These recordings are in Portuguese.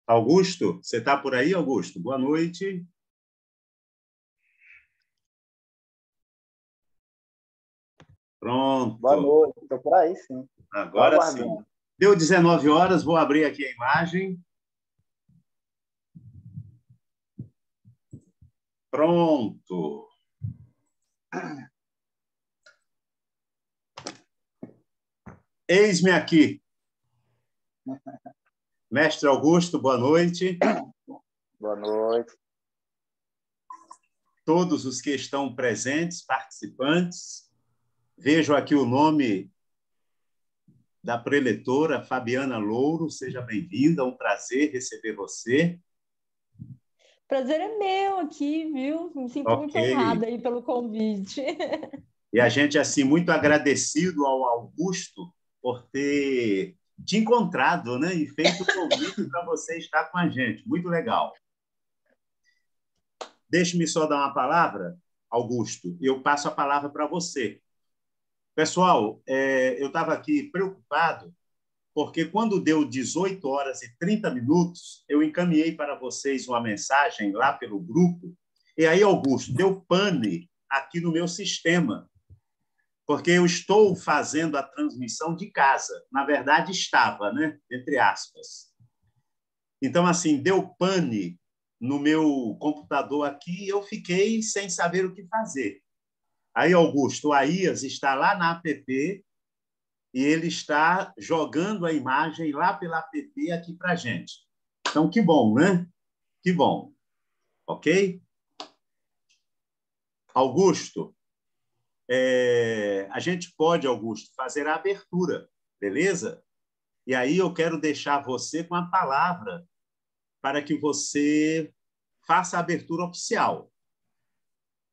Augusto, você está por aí, Augusto? Boa noite. Pronto. Boa noite, estou por aí, sim. Agora sim. Deu 19 horas, vou abrir aqui a imagem. Pronto. Eis-me aqui. Mestre Augusto, boa noite. Boa noite. Todos os que estão presentes, participantes. Vejo aqui o nome da preletora, Fabiana Louro. Seja bem-vinda, é um prazer receber você. Prazer é meu aqui, viu? Me sinto muito honrada aí pelo convite. E a gente, assim, muito agradecido ao Augusto por ter te encontrado, né? E feito o convite para você estar com a gente. Muito legal. Deixe-me só dar uma palavra, Augusto, e eu passo a palavra para você. Pessoal, eu estava aqui preocupado, porque quando deu 18 horas e 30 minutos, eu encaminhei para vocês uma mensagem lá pelo grupo, e aí, Augusto, deu pane aqui no meu sistema, porque eu estou fazendo a transmissão de casa. Na verdade, estava, né? Entre aspas. Então, assim, deu pane no meu computador aqui e eu fiquei sem saber o que fazer. Aí, Augusto, o Aías está lá na app e ele está jogando a imagem lá pela app aqui para a gente. Então, que bom, né? Que bom. Ok? Augusto, a gente pode, Augusto, fazer a abertura, beleza? E aí eu quero deixar você com a palavra para que você faça a abertura oficial.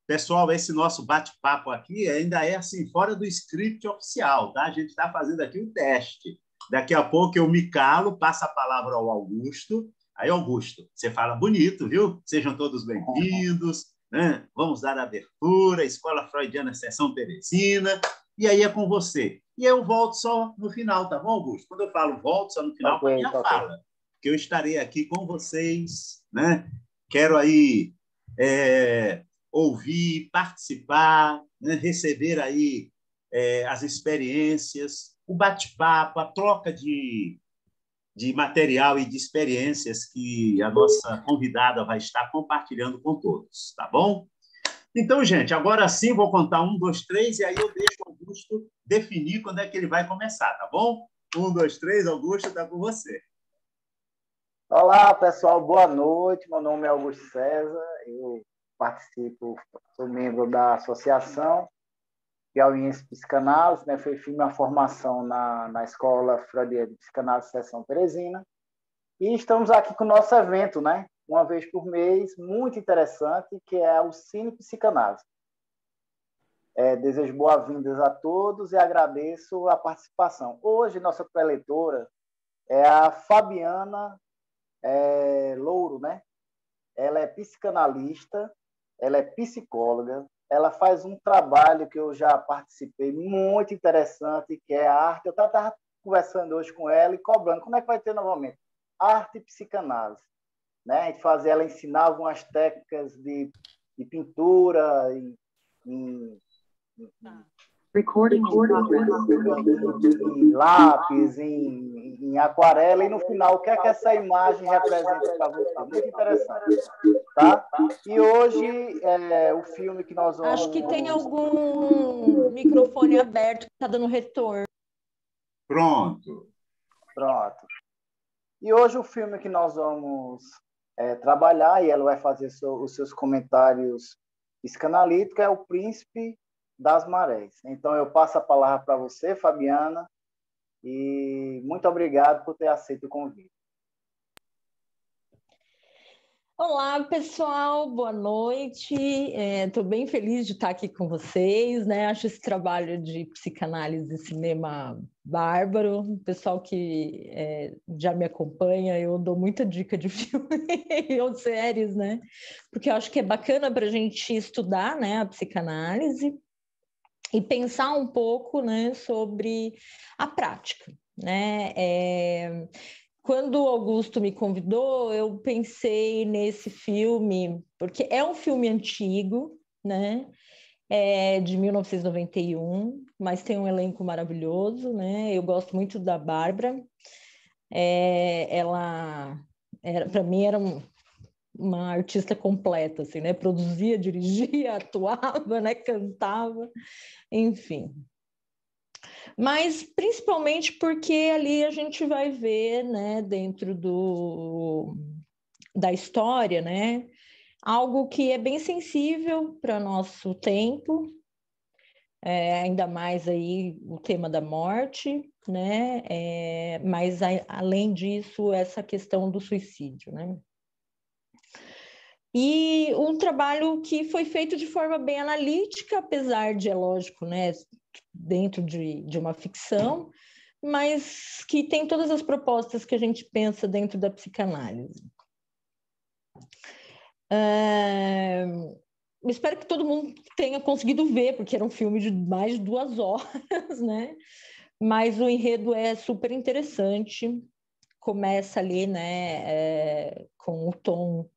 Pessoal, esse nosso bate-papo aqui ainda é assim, fora do script oficial, tá? A gente está fazendo aqui um teste. Daqui a pouco eu me calo, passo a palavra ao Augusto. Aí, Augusto, você fala bonito, viu? Sejam todos bem-vindos, né? Vamos dar a abertura, Escola Freudiana Seção Teresina, e aí é com você. E eu volto só no final, tá bom, Augusto? Quando eu falo volto só no final, para a minha fala, porque eu estarei aqui com vocês, né? Quero aí ouvir, participar, né? Receber aí as experiências, o bate-papo, a troca de material e de experiências que a nossa convidada vai estar compartilhando com todos, tá bom? Então, gente, agora sim vou contar 1, 2, 3 e aí eu deixo o Augusto definir quando é que ele vai começar, tá bom? 1, 2, 3, Augusto, está com você. Olá, pessoal, boa noite. Meu nome é Augusto César, eu participo, sou membro da associação Piauiense Psicanálise, né? Fiz minha formação na Escola Freudiana de Psicanálise Seção Teresina. E estamos aqui com o nosso evento, né? Uma vez por mês, muito interessante, que é o Cine Psicanálise. Desejo boas-vindas a todos e agradeço a participação. Hoje, nossa preletora é a Fabiana Louro, né? Ela é psicanalista, ela é psicóloga, ela faz um trabalho que eu já participei, muito interessante, que é a arte. Eu estava conversando hoje com ela e cobrando. Como é que vai ter novamente? Arte e psicanálise. Né? A gente fazia ela ensinar algumas técnicas de pintura, em lápis, em aquarela, e no final, o que é que essa imagem representa para você? Muito interessante. Tá? E hoje, o filme que nós vamos... Acho que tem algum microfone aberto que está dando retorno. Pronto. E hoje o filme que nós vamos trabalhar, e ela vai fazer os seus comentários psicanalíticos, é O Príncipe das Marés. Então, eu passo a palavra para você, Fabiana, e muito obrigado por ter aceito o convite. Olá, pessoal, boa noite. Estou bem feliz de estar aqui com vocês, né? Acho esse trabalho de psicanálise e cinema bárbaro. O pessoal que já me acompanha, eu dou muita dica de filme ou séries, né? Porque eu acho que é bacana para a gente estudar, né, a psicanálise e pensar um pouco, né, sobre a prática, né? quando o Augusto me convidou, eu pensei nesse filme, porque é um filme antigo, né? É de 1991, mas tem um elenco maravilhoso, né? Eu gosto muito da Bárbara. Ela, para mim, era uma artista completa, assim, né? Produzia, dirigia, atuava, né? Cantava, enfim. Mas principalmente porque ali a gente vai ver, né, dentro da história, né, algo que é bem sensível para nosso tempo, ainda mais aí o tema da morte, né, mas além disso, essa questão do suicídio, né. E um trabalho que foi feito de forma bem analítica, apesar de, é lógico, né, dentro de uma ficção, mas que tem todas as propostas que a gente pensa dentro da psicanálise. Espero que todo mundo tenha conseguido ver, porque era um filme de mais de 2 horas, né? Mas o enredo é super interessante. Começa ali, né, com o Tom,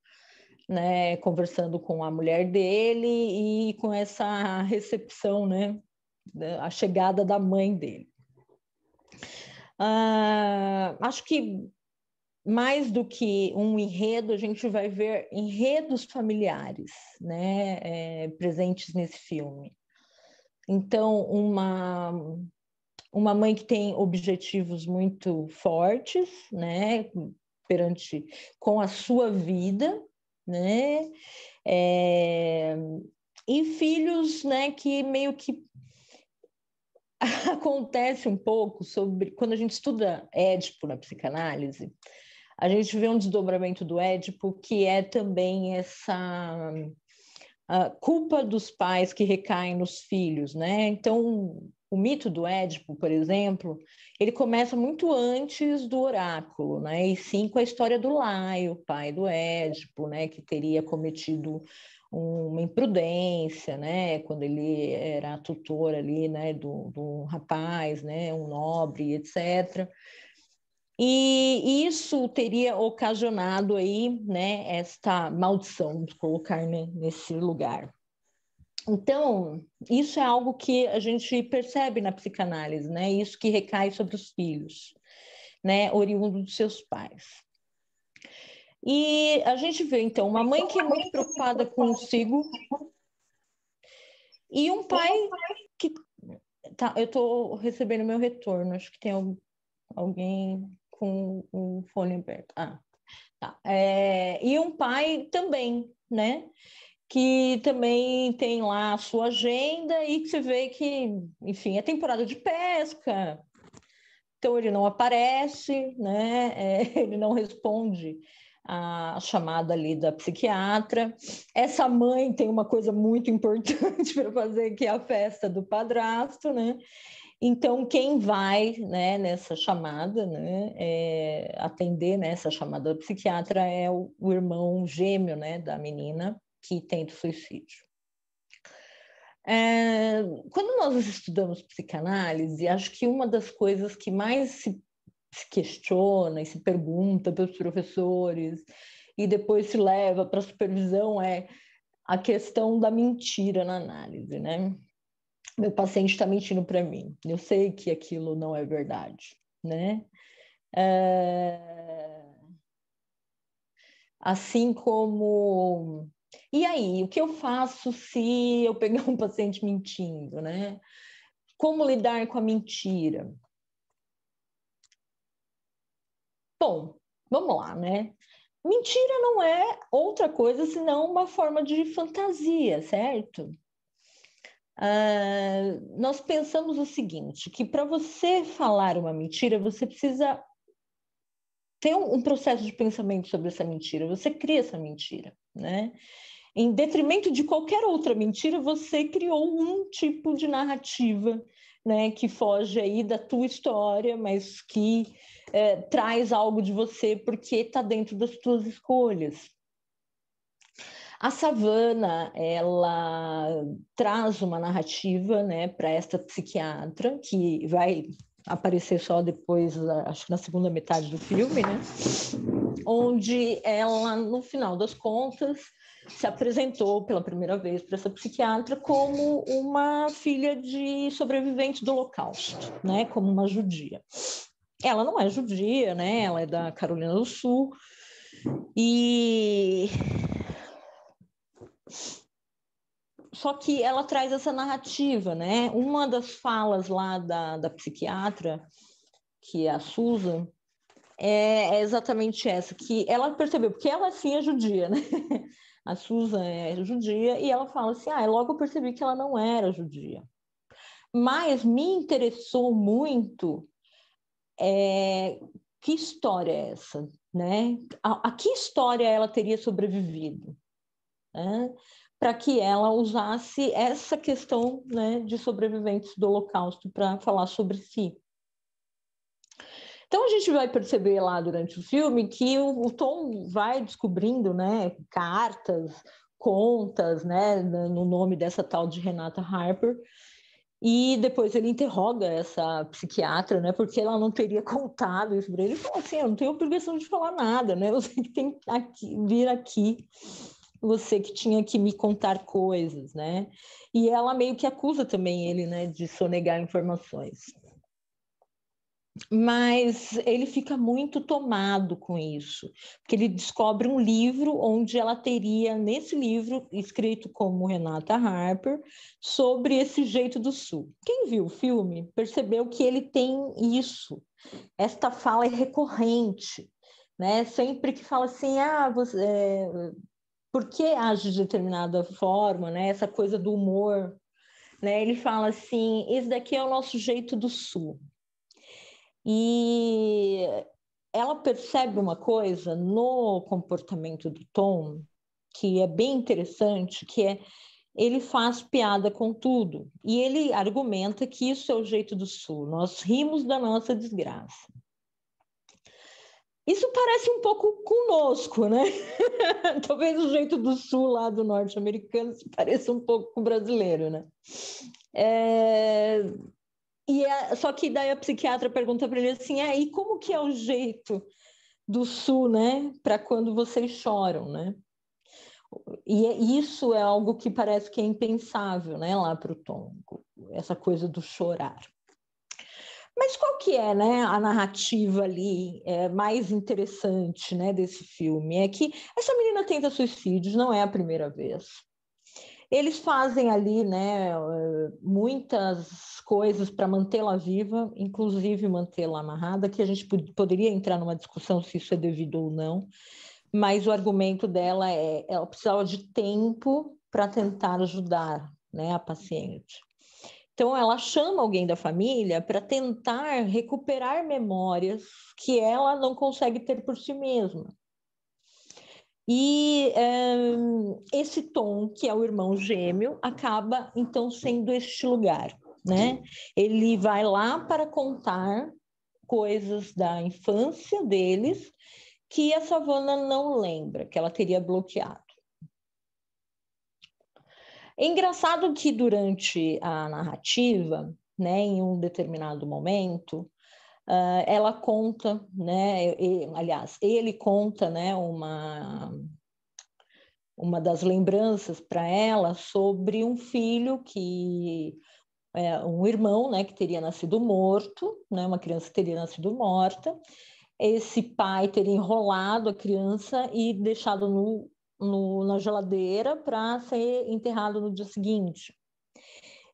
né, conversando com a mulher dele e com essa recepção, né, a chegada da mãe dele. Acho que mais do que um enredo, a gente vai ver enredos familiares, né, presentes nesse filme. Então, uma mãe que tem objetivos muito fortes, né, com a sua vida, né, e filhos, né, que meio que acontece um pouco sobre quando a gente estuda Édipo na psicanálise, a gente vê um desdobramento do Édipo que é também essa a culpa dos pais que recaem nos filhos, né? Então, o mito do Édipo, por exemplo, ele começa muito antes do oráculo, né? E sim com a história do Laio, pai do Édipo, né? Que teria cometido uma imprudência, né? Quando ele era tutor ali, né? Do rapaz, né? Um nobre, etc. E isso teria ocasionado aí, né, esta maldição, vamos colocar, né, nesse lugar. Então, isso é algo que a gente percebe na psicanálise, né, isso que recai sobre os filhos, né, oriundo dos seus pais. E a gente vê, então, uma mãe que é muito preocupada consigo e um pai que... Tá, eu estou recebendo meu retorno, acho que tem alguém com o fone aberto. Tá. E um pai também, né? Que também tem lá a sua agenda e que você vê que, enfim, é temporada de pesca, então ele não aparece, né? Ele não responde a chamada ali da psiquiatra. Essa mãe tem uma coisa muito importante para fazer, que é a festa do padrasto, né? Então, quem vai, né, nessa chamada, né, atender nessa chamada do psiquiatra é o irmão gêmeo, né, da menina que tenta o suicídio. Quando nós estudamos psicanálise, acho que uma das coisas que mais se questiona e se pergunta pelos professores e depois se leva para a supervisão é a questão da mentira na análise, né? Meu paciente está mentindo para mim, eu sei que aquilo não é verdade, né? Assim como... E aí, o que eu faço se eu pegar um paciente mentindo, né? Como lidar com a mentira? Bom, vamos lá, né? Mentira não é outra coisa senão uma forma de fantasia, certo? Nós pensamos o seguinte, que para você falar uma mentira, você precisa ter um processo de pensamento sobre essa mentira, você cria essa mentira, né? Em detrimento de qualquer outra mentira, você criou um tipo de narrativa, né, que foge aí da tua história, mas que traz algo de você porque está dentro das tuas escolhas. A Savana, ela traz uma narrativa, né, para esta psiquiatra que vai aparecer só depois, acho que na segunda metade do filme, né? Onde ela, no final das contas, se apresentou pela primeira vez para essa psiquiatra como uma filha de sobrevivente do Holocausto, né? Como uma judia. Ela não é judia, né? Ela é da Carolina do Sul. E só que ela traz essa narrativa, né? Uma das falas lá da psiquiatra, que é a Susan, é exatamente essa, que ela percebeu, porque ela sim é judia, né? A Susan é judia, e ela fala assim, logo eu percebi que ela não era judia. Mas me interessou muito que história é essa, né? A que história ela teria sobrevivido, né? Para que ela usasse essa questão, né, de sobreviventes do Holocausto para falar sobre si. Então a gente vai perceber lá durante o filme que o Tom vai descobrindo, né, cartas, contas, né, no nome dessa tal de Renata Harper, e depois ele interroga essa psiquiatra, né, porque ela não teria contado isso para ele. Ele falou assim, eu não tenho obrigação de falar nada, né, você que tem que vir aqui, você que tinha que me contar coisas, né, e ela meio que acusa também ele, né, de sonegar informações. Mas ele fica muito tomado com isso, porque ele descobre um livro onde ela teria, nesse livro, escrito como Renata Harper, sobre esse jeito do Sul. Quem viu o filme percebeu que ele tem isso, esta fala é recorrente, né? Sempre que fala assim, por que age de determinada forma, né? Essa coisa do humor, né? Ele fala assim, esse daqui é o nosso jeito do Sul. E ela percebe uma coisa no comportamento do Tom que é bem interessante, que é ele faz piada com tudo. E ele argumenta que isso é o jeito do Sul, nós rimos da nossa desgraça. Isso parece um pouco conosco, né? Talvez o jeito do Sul lá do norte-americano se pareça um pouco com o brasileiro, né? Só que daí a psiquiatra pergunta para ele assim, e como que é o jeito do Sul, né? Para quando vocês choram, né? E isso é algo que parece que é impensável, né? Lá para o Tom, essa coisa do chorar. Mas qual que é, né, a narrativa ali mais interessante, né, desse filme? É que essa menina tenta suicídio, não é a primeira vez. Eles fazem ali, né, muitas coisas para mantê-la viva, inclusive mantê-la amarrada, que a gente poderia entrar numa discussão se isso é devido ou não, mas o argumento dela ela precisava de tempo para tentar ajudar, né, a paciente. Então, ela chama alguém da família para tentar recuperar memórias que ela não consegue ter por si mesma. E esse Tom, que é o irmão gêmeo, acaba, então, sendo este lugar, né? Ele vai lá para contar coisas da infância deles que a Savannah não lembra, que ela teria bloqueado. É engraçado que durante a narrativa, né, em um determinado momento, ela conta, né, aliás, ele conta, né, uma das lembranças para ela sobre um filho um irmão, né, que teria nascido morto, né, uma criança que teria nascido morta. Esse pai teria enrolado a criança e deixado na geladeira para ser enterrado no dia seguinte.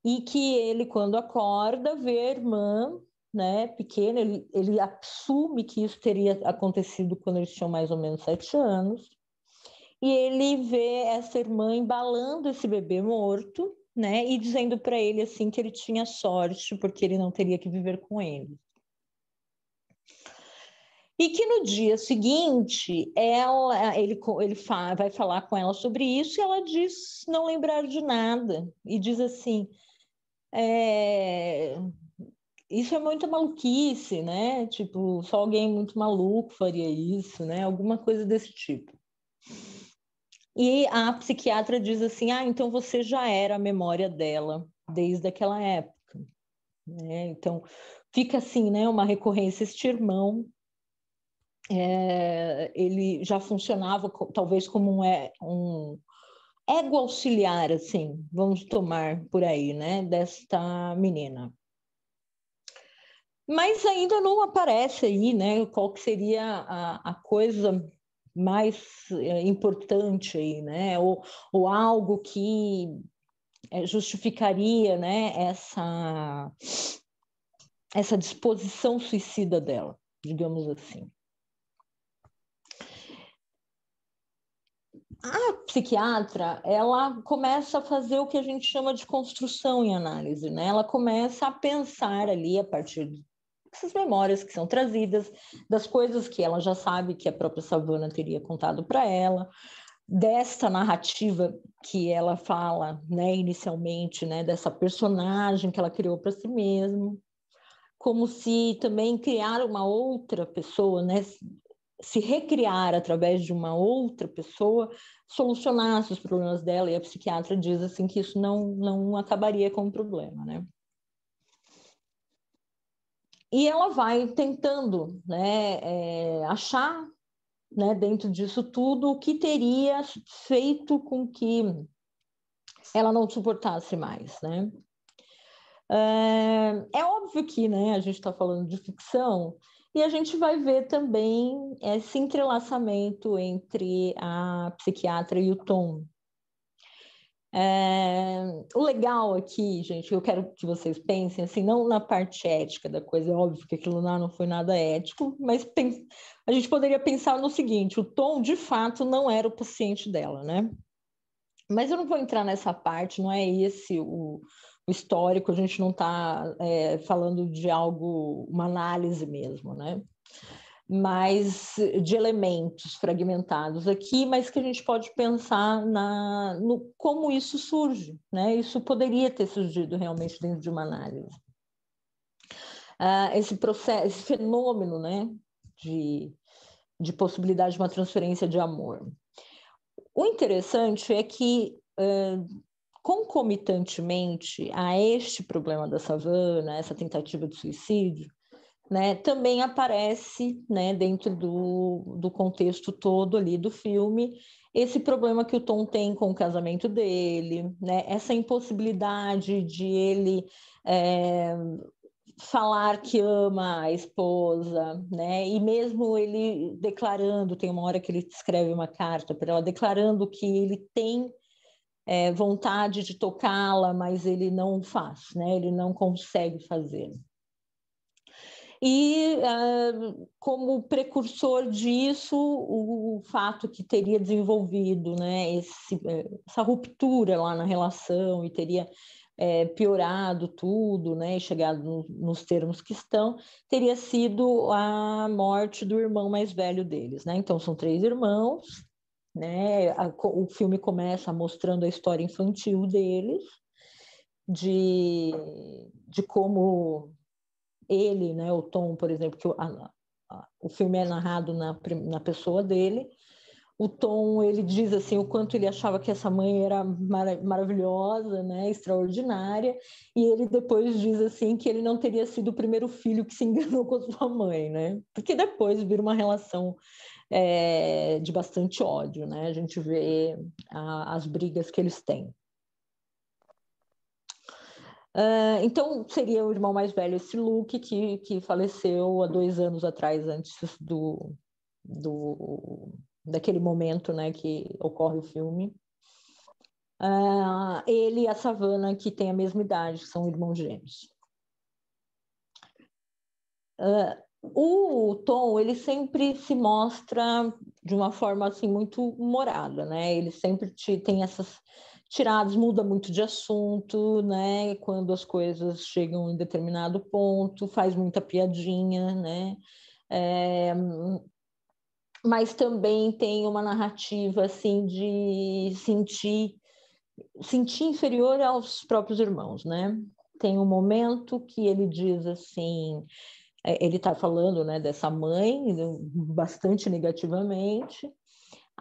E que ele, quando acorda, vê a irmã, né, pequena, ele assume que isso teria acontecido quando eles tinham mais ou menos 7 anos, e ele vê essa irmã embalando esse bebê morto, né, e dizendo para ele assim que ele tinha sorte porque ele não teria que viver com ele. E que no dia seguinte ele vai falar com ela sobre isso e ela diz não lembrar de nada e diz assim, isso é muita maluquice, né? Tipo, só alguém muito maluco faria isso, né? Alguma coisa desse tipo. E a psiquiatra diz assim, então você já era a memória dela desde aquela época, né? Então, fica assim, né, uma recorrência. Este irmão, ele já funcionava talvez como um ego auxiliar, assim, vamos tomar por aí, né, desta menina. Mas ainda não aparece aí, né, qual que seria a coisa mais importante aí, né, ou algo que justificaria, né, essa disposição suicida dela, digamos assim. A psiquiatra, ela começa a fazer o que a gente chama de construção em análise, né? Ela começa a pensar ali, a partir dessas memórias que são trazidas, das coisas que ela já sabe que a própria Savana teria contado para ela, desta narrativa que ela fala, né, inicialmente, né, dessa personagem que ela criou para si mesma, como se também criar uma outra pessoa, né, se recriar através de uma outra pessoa, solucionasse os problemas dela, e a psiquiatra diz assim que isso não acabaria com o problema, né? E ela vai tentando, né, achar, né, dentro disso tudo, o que teria feito com que ela não suportasse mais, né? É óbvio que, né, a gente está falando de ficção, e a gente vai ver também esse entrelaçamento entre a psiquiatra e o Tom. O legal aqui, gente, eu quero que vocês pensem, assim, não na parte ética da coisa, é óbvio que aquilo lá não foi nada ético, mas a gente poderia pensar no seguinte: o Tom, de fato, não era o paciente dela, né? Mas eu não vou entrar nessa parte, não é esse o histórico, a gente não está falando de algo, uma análise mesmo, né? Mas de elementos fragmentados aqui, mas que a gente pode pensar no como isso surge, né? Isso poderia ter surgido realmente dentro de uma análise. Esse processo, esse fenômeno, né, de possibilidade de uma transferência de amor. O interessante é que, concomitantemente a este problema da Savana, essa tentativa de suicídio, né, também aparece, né, dentro do contexto todo ali do filme, esse problema que o Tom tem com o casamento dele, né, essa impossibilidade de ele falar que ama a esposa, né, e mesmo ele declarando, tem uma hora que ele escreve uma carta para ela, declarando que ele tem vontade de tocá-la, mas ele não faz, né, ele não consegue fazer. E, como precursor disso, o fato que teria desenvolvido, né, essa ruptura lá na relação e teria piorado tudo, né, e chegado nos termos que estão, teria sido a morte do irmão mais velho deles, né? Então, são 3 irmãos, né? O filme começa mostrando a história infantil deles, de como ele, né, o Tom, por exemplo, que o filme é narrado na pessoa dele. O Tom, ele diz assim o quanto ele achava que essa mãe era maravilhosa, né, extraordinária, e ele depois diz assim que ele não teria sido o primeiro filho que se enganou com a sua mãe, né, porque depois vira uma relação de bastante ódio, né, a gente vê as brigas que eles têm. Então, seria o irmão mais velho, esse Luke, que faleceu há 2 anos atrás, antes daquele momento, né, que ocorre o filme. Ele e a Savana, que tem a mesma idade, são irmãos gêmeos. O Tom, ele sempre se mostra de uma forma assim muito humorada, né? Ele sempre tem essas tiradas, muda muito de assunto, né? Quando as coisas chegam em determinado ponto, faz muita piadinha, né? Mas também tem uma narrativa assim de sentir inferior aos próprios irmãos, né? Tem um momento que ele diz assim, ele está falando, né, dessa mãe bastante negativamente.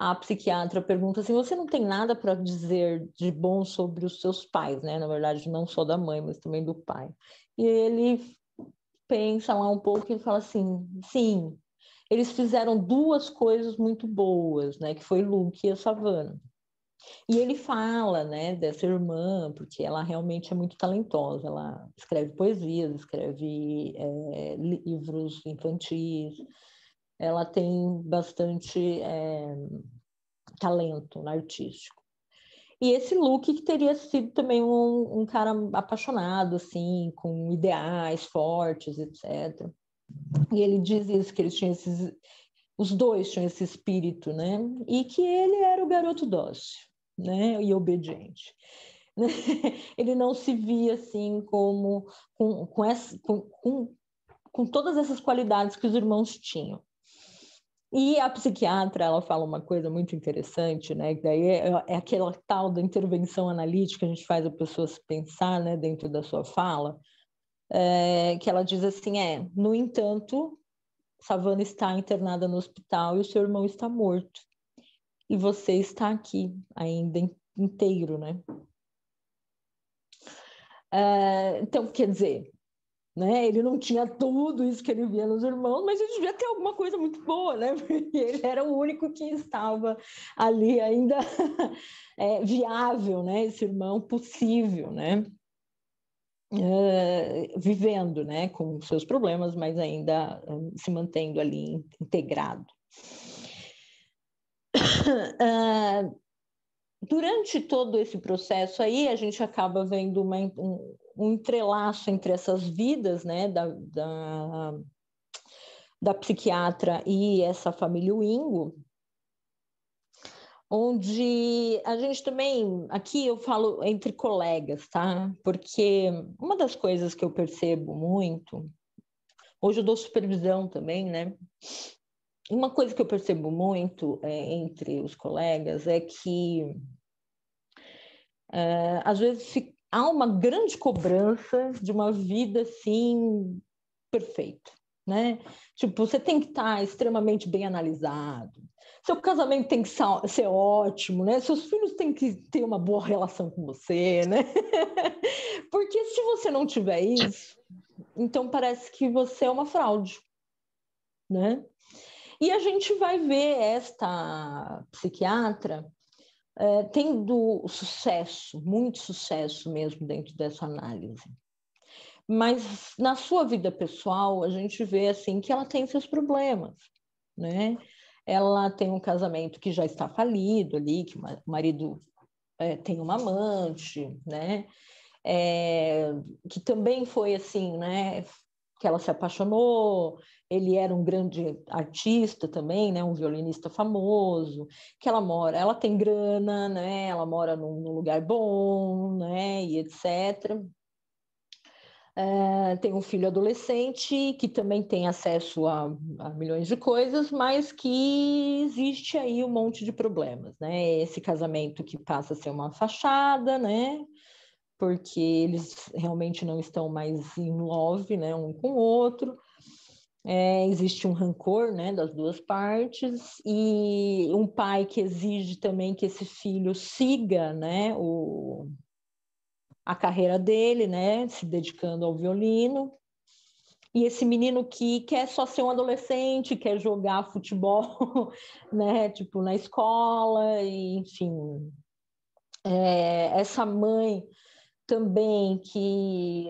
A psiquiatra pergunta assim: você não tem nada para dizer de bom sobre os seus pais, né? Na verdade, não só da mãe, mas também do pai. E ele pensa lá um pouco e fala assim, sim, eles fizeram duas coisas muito boas, né? Que foi Luke e a Savannah. E ele fala, né, dessa irmã, porque ela realmente é muito talentosa. Ela escreve poesias, escreve livros infantis. Ela tem bastante talento artístico. E esse Luke que teria sido também um cara apaixonado, assim, com ideais fortes, etc. E ele diz isso, que eles tinham os dois tinham esse espírito, né? E que ele era o garoto dócil, né? E obediente. Ele não se via assim como com todas essas qualidades que os irmãos tinham. E a psiquiatra, ela fala uma coisa muito interessante, né? Que daí é aquela tal da intervenção analítica, a gente faz a pessoa se pensar, né, dentro da sua fala, que ela diz assim, no entanto, Savannah está internada no hospital e o seu irmão está morto. E você está aqui ainda inteiro, né? Então, quer dizer, né? Ele não tinha tudo isso que ele via nos irmãos, mas ele devia ter alguma coisa muito boa, né? Porque ele era o único que estava ali ainda viável, né? Esse irmão possível, né? Vivendo, né? Com seus problemas, mas ainda se mantendo ali integrado. Durante todo esse processo aí, a gente acaba vendo um entrelaço entre essas vidas, né, da psiquiatra e essa família Wingo, onde a gente também, aqui eu falo entre colegas, tá? Porque uma das coisas que eu percebo muito, hoje eu dou supervisão também, né? Uma coisa que eu percebo muito entre os colegas é que às vezes há uma grande cobrança de uma vida assim perfeita, né? Tipo, você tem que estar extremamente bem analisado, seu casamento tem que ser ótimo, né? Seus filhos têm que ter uma boa relação com você, né? Porque se você não tiver isso, então parece que você é uma fraude, né? E a gente vai ver esta psiquiatra tendo sucesso, muito sucesso mesmo dentro dessa análise. Mas na sua vida pessoal, a gente vê assim que ela tem seus problemas, né? Ela tem um casamento que já está falido ali, que o marido tem uma amante, né? Que também foi assim, né? Que ela se apaixonou, ele era um grande artista também, né? Um violinista famoso, que ela tem grana, né? Ela mora num lugar bom, né? E etc. Tem um filho adolescente que também tem acesso a milhões de coisas, mas que existe aí um monte de problemas, né? Esse casamento que passa a ser uma fachada, né? Porque eles realmente não estão mais em love, né? Um com o outro. Existe um rancor, né? Das duas partes e um pai que exige também que esse filho siga, né? A carreira dele, né, se dedicando ao violino, e esse menino que quer só ser um adolescente, quer jogar futebol, né, tipo, na escola, e, enfim. Essa mãe também que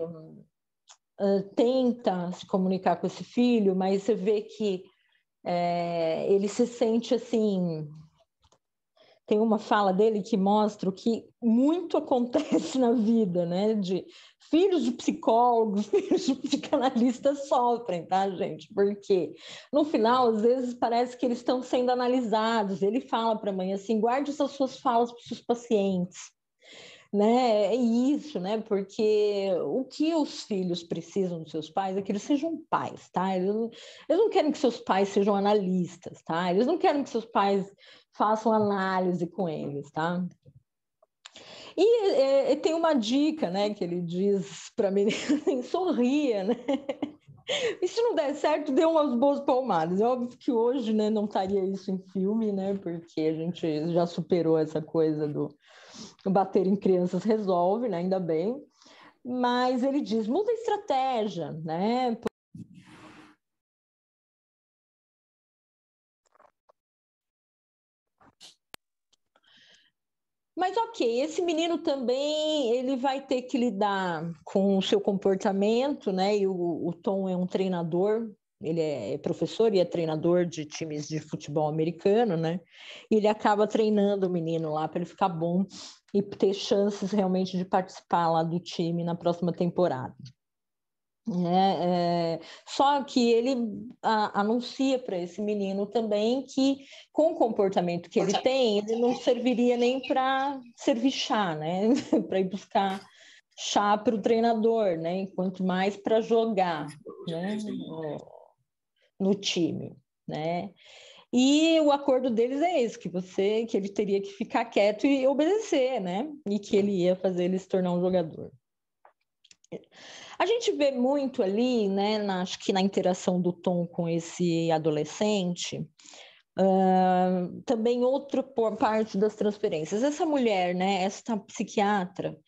tenta se comunicar com esse filho, mas você vê que ele se sente assim. Tem uma fala dele que mostra o que muito acontece na vida, né? De filhos de psicólogos, filhos de psicanalistas sofrem, tá, gente? Porque no final, às vezes, parece que eles estão sendo analisados. Ele fala para a mãe assim: guarde essas suas falas para os seus pacientes. Né? É isso, né? Porque o que os filhos precisam dos seus pais é que eles sejam pais, tá? Eles não querem que seus pais sejam analistas, tá? Eles não querem que seus pais façam análise com eles, tá? E tem uma dica, né, que ele diz para mim, assim, sorria, né? E se não der certo, dê umas boas palmadas. É óbvio que hoje, né, não estaria isso em filme, né? Porque a gente já superou essa coisa do bater em crianças resolve, né? Ainda bem. Mas ele diz, muda a estratégia, né? Mas ok, esse menino também ele vai ter que lidar com o seu comportamento, né? E o Tom é um treinador, ele é professor e é treinador de times de futebol americano, né? E ele acaba treinando o menino lá para ele ficar bom e ter chances realmente de participar lá do time na próxima temporada. Só que ele anuncia para esse menino também que, com o comportamento que ele tem, ele não serviria nem para servir chá, né? Para ir buscar chá para o treinador, né? Quanto mais para jogar, né? No time, né? E o acordo deles é esse, que ele teria que ficar quieto e obedecer, né? E que ele ia fazer ele se tornar um jogador. A gente vê muito ali, né, acho que na interação do Tom com esse adolescente, também outra parte das transferências. Essa mulher, né, essa psiquiatra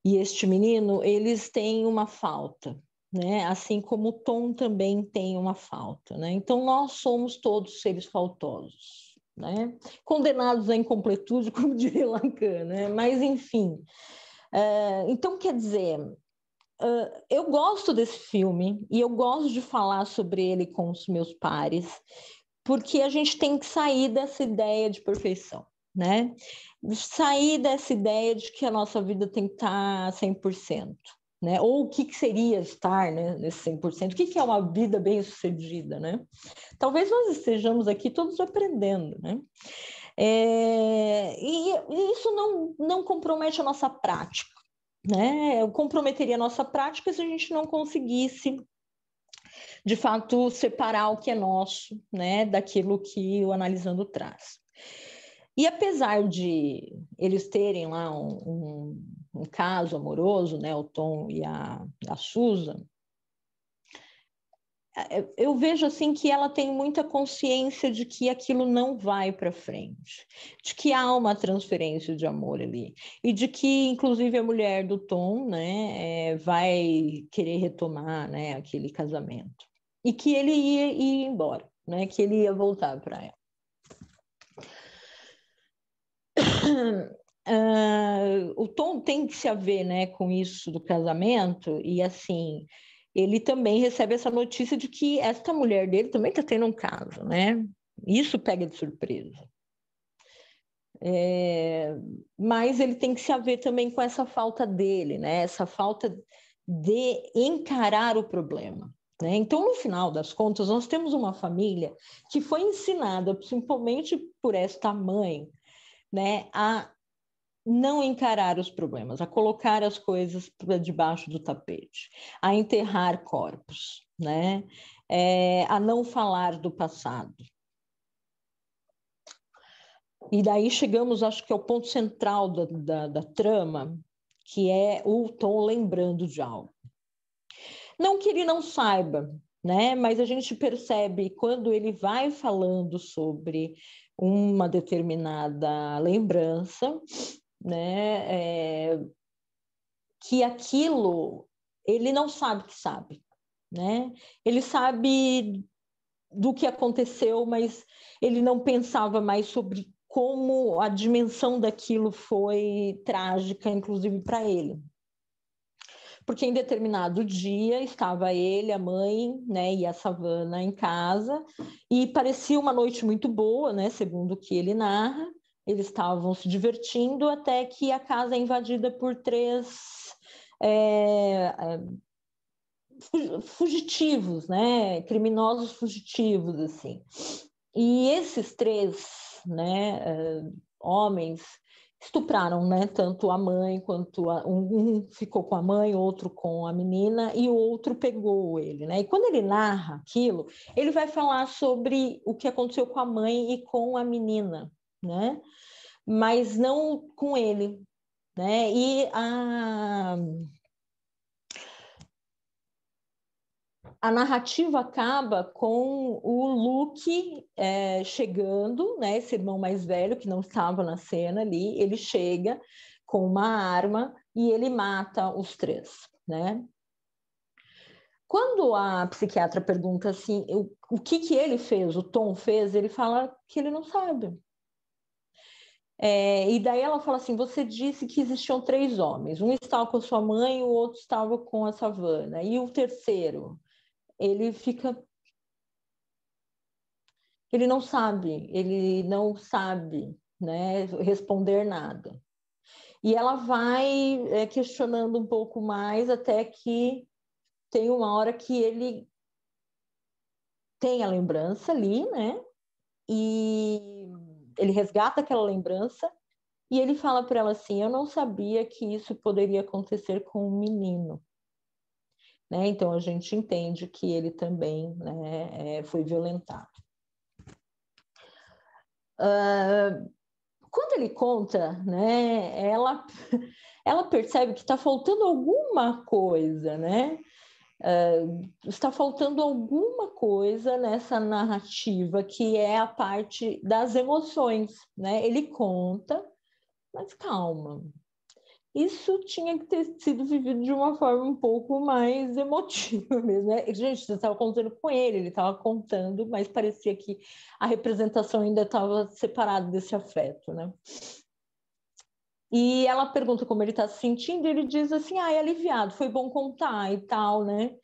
e este menino, eles têm uma falta, né, assim como o Tom também tem uma falta, né? Então nós somos todos seres faltosos, né? Condenados à incompletude, como diria Lacan, né? Mas enfim, então quer dizer, eu gosto desse filme e eu gosto de falar sobre ele com os meus pares, porque a gente tem que sair dessa ideia de perfeição, né? Sair dessa ideia de que a nossa vida tem que estar 100%, né? Ou o que seria estar, né, nesse 100%? O que é uma vida bem-sucedida, né? Talvez nós estejamos aqui todos aprendendo, né? E isso não compromete a nossa prática, né? Comprometeria a nossa prática se a gente não conseguisse, de fato, separar o que é nosso, né, daquilo que o Analisando traz. E apesar de eles terem lá um caso amoroso, né, o Tom e a Susan, eu vejo assim que ela tem muita consciência de que aquilo não vai para frente, de que há uma transferência de amor ali e de que inclusive a mulher do Tom, né, vai querer retomar, né, aquele casamento e que ele ia ir embora, né, que ele ia voltar para ela. O Tom tem que se haver, né, com isso do casamento e assim ele também recebe essa notícia de que esta mulher dele também está tendo um caso, né? Isso pega de surpresa. Mas ele tem que se haver também com essa falta dele, né? Essa falta de encarar o problema. Né? Então, no final das contas, nós temos uma família que foi ensinada, principalmente por esta mãe, né, a não encarar os problemas, a colocar as coisas para debaixo do tapete, a enterrar corpos, né? A não falar do passado. E daí chegamos, acho que ao ponto central da trama, que é o Tom lembrando de algo. Não que ele não saiba, né? Mas a gente percebe quando ele vai falando sobre uma determinada lembrança, né, que aquilo ele não sabe que sabe, né? Ele sabe do que aconteceu, mas ele não pensava mais sobre como a dimensão daquilo foi trágica, inclusive para ele. Porque em determinado dia estava ele, a mãe, né, e a Savannah em casa, e parecia uma noite muito boa, né, segundo o que ele narra. Eles estavam se divertindo até que a casa é invadida por 3 fugitivos, né, criminosos fugitivos, assim. E esses 3, né, homens estupraram, né, tanto a mãe quanto um ficou com a mãe, outro com a menina e o outro pegou ele, né? E quando ele narra aquilo, ele vai falar sobre o que aconteceu com a mãe e com a menina, né? Mas não com ele, né? E a narrativa acaba com o Luke chegando, né, esse irmão mais velho que não estava na cena ali, ele chega com uma arma e ele mata os 3, né? Quando a psiquiatra pergunta assim, o que ele fez, o Tom fez, ele fala que ele não sabe. E daí ela fala assim, você disse que existiam 3 homens, um estava com a sua mãe, o outro estava com a Savana, e o terceiro, ele não sabe, né, responder nada. E ela vai questionando um pouco mais até que tem uma hora que ele tem a lembrança ali, né? E ele resgata aquela lembrança e ele fala para ela assim, eu não sabia que isso poderia acontecer com um menino. Né? Então a gente entende que ele também, né, foi violentado. Quando ele conta, né, ela percebe que está faltando alguma coisa, né? Está faltando alguma coisa nessa narrativa, que é a parte das emoções, né? Ele conta, mas calma. Isso tinha que ter sido vivido de uma forma um pouco mais emotiva mesmo, né? Gente, você estava contando com ele estava contando, mas parecia que a representação ainda estava separada desse afeto, né? E ela pergunta como ele está se sentindo, e ele diz assim, é aliviado, foi bom contar e tal, né?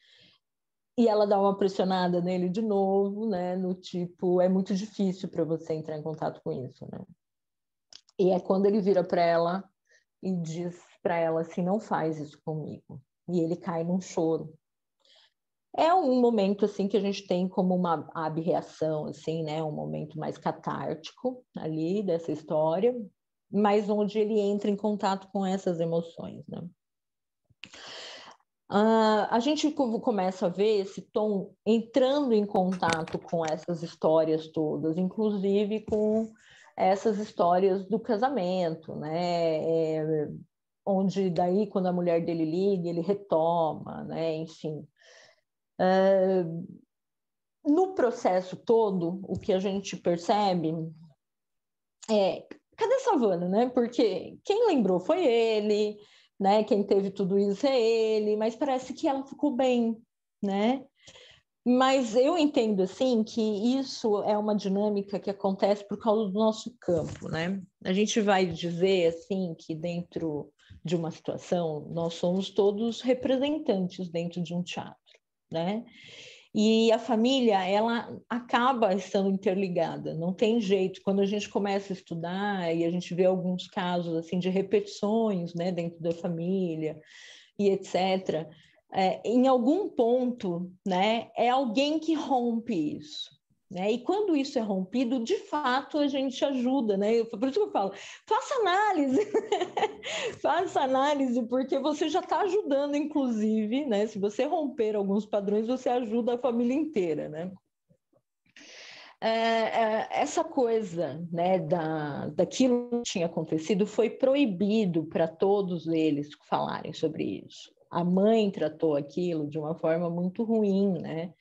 E ela dá uma pressionada nele de novo, né? No tipo, é muito difícil para você entrar em contato com isso, né? E é quando ele vira para ela e diz para ela assim, não faz isso comigo. E ele cai num choro. É um momento assim que a gente tem como uma abreação, assim, né? Um momento mais catártico ali dessa história, mas onde ele entra em contato com essas emoções, né? A gente começa a ver esse Tom entrando em contato com essas histórias todas, inclusive com essas histórias do casamento, né? Onde daí, quando a mulher dele liga, ele retoma, né? Enfim. No processo todo, o que a gente percebe cadê Savana, né? Porque quem lembrou foi ele, né? Quem teve tudo isso é ele, mas parece que ela ficou bem, né? Mas eu entendo assim que isso é uma dinâmica que acontece por causa do nosso campo, né? A gente vai dizer assim que dentro de uma situação nós somos todos representantes dentro de um teatro, né? E a família, ela acaba estando interligada, não tem jeito. Quando a gente começa a estudar e a gente vê alguns casos assim de repetições, né, dentro da família e etc., em algum ponto, né, é alguém que rompe isso. Né? E quando isso é rompido, de fato, a gente ajuda. Né? Por isso que eu falo, faça análise, faça análise, porque você já está ajudando, inclusive, né? Se você romper alguns padrões, você ajuda a família inteira. Né? Essa coisa, né, daquilo que tinha acontecido foi proibido para todos eles falarem sobre isso. A mãe tratou aquilo de uma forma muito ruim, né?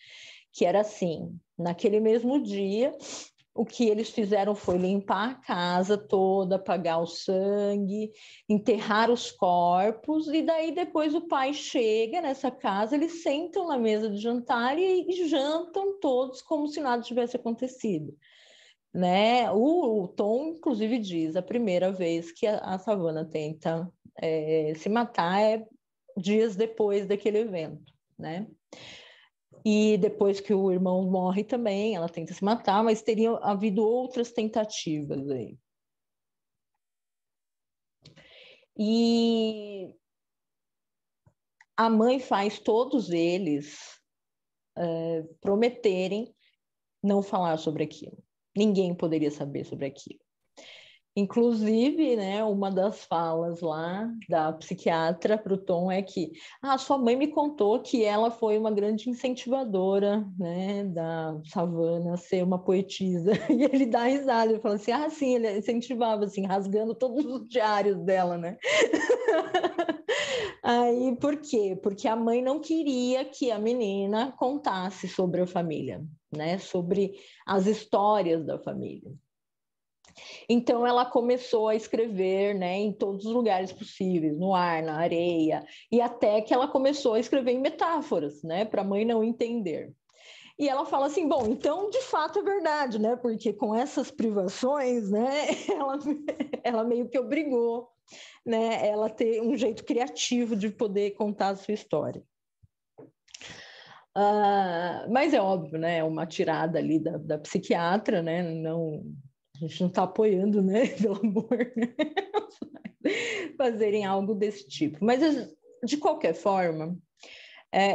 Que era assim, naquele mesmo dia, o que eles fizeram foi limpar a casa toda, apagar o sangue, enterrar os corpos, e daí depois o pai chega nessa casa, eles sentam na mesa de jantar e jantam todos como se nada tivesse acontecido. Né? O Tom, inclusive, diz, a primeira vez que a Savana tenta se matar é dias depois daquele evento, né? E depois que o irmão morre também, ela tenta se matar, mas teria havido outras tentativas aí. E a mãe faz todos eles prometerem não falar sobre aquilo. Ninguém poderia saber sobre aquilo. Inclusive, né, uma das falas lá da psiquiatra para o Tom é que sua mãe me contou que ela foi uma grande incentivadora, né, da Savana a ser uma poetisa. E ele dá risada, ele fala assim, sim, ele incentivava, assim, rasgando todos os diários dela, né? Aí, por quê? Porque a mãe não queria que a menina contasse sobre a família, né, sobre as histórias da família. Então ela começou a escrever, né, em todos os lugares possíveis, no ar, na areia, e até que ela começou a escrever em metáforas, né, para a mãe não entender. E ela fala assim, bom, então de fato é verdade, né? Porque com essas privações, né, ela meio que obrigou, né, ela a ter um jeito criativo de poder contar a sua história. Mas é óbvio, né? É uma tirada ali da psiquiatra, né? Não, a gente não está apoiando, né? Pelo amor, né? Fazerem algo desse tipo. Mas, de qualquer forma,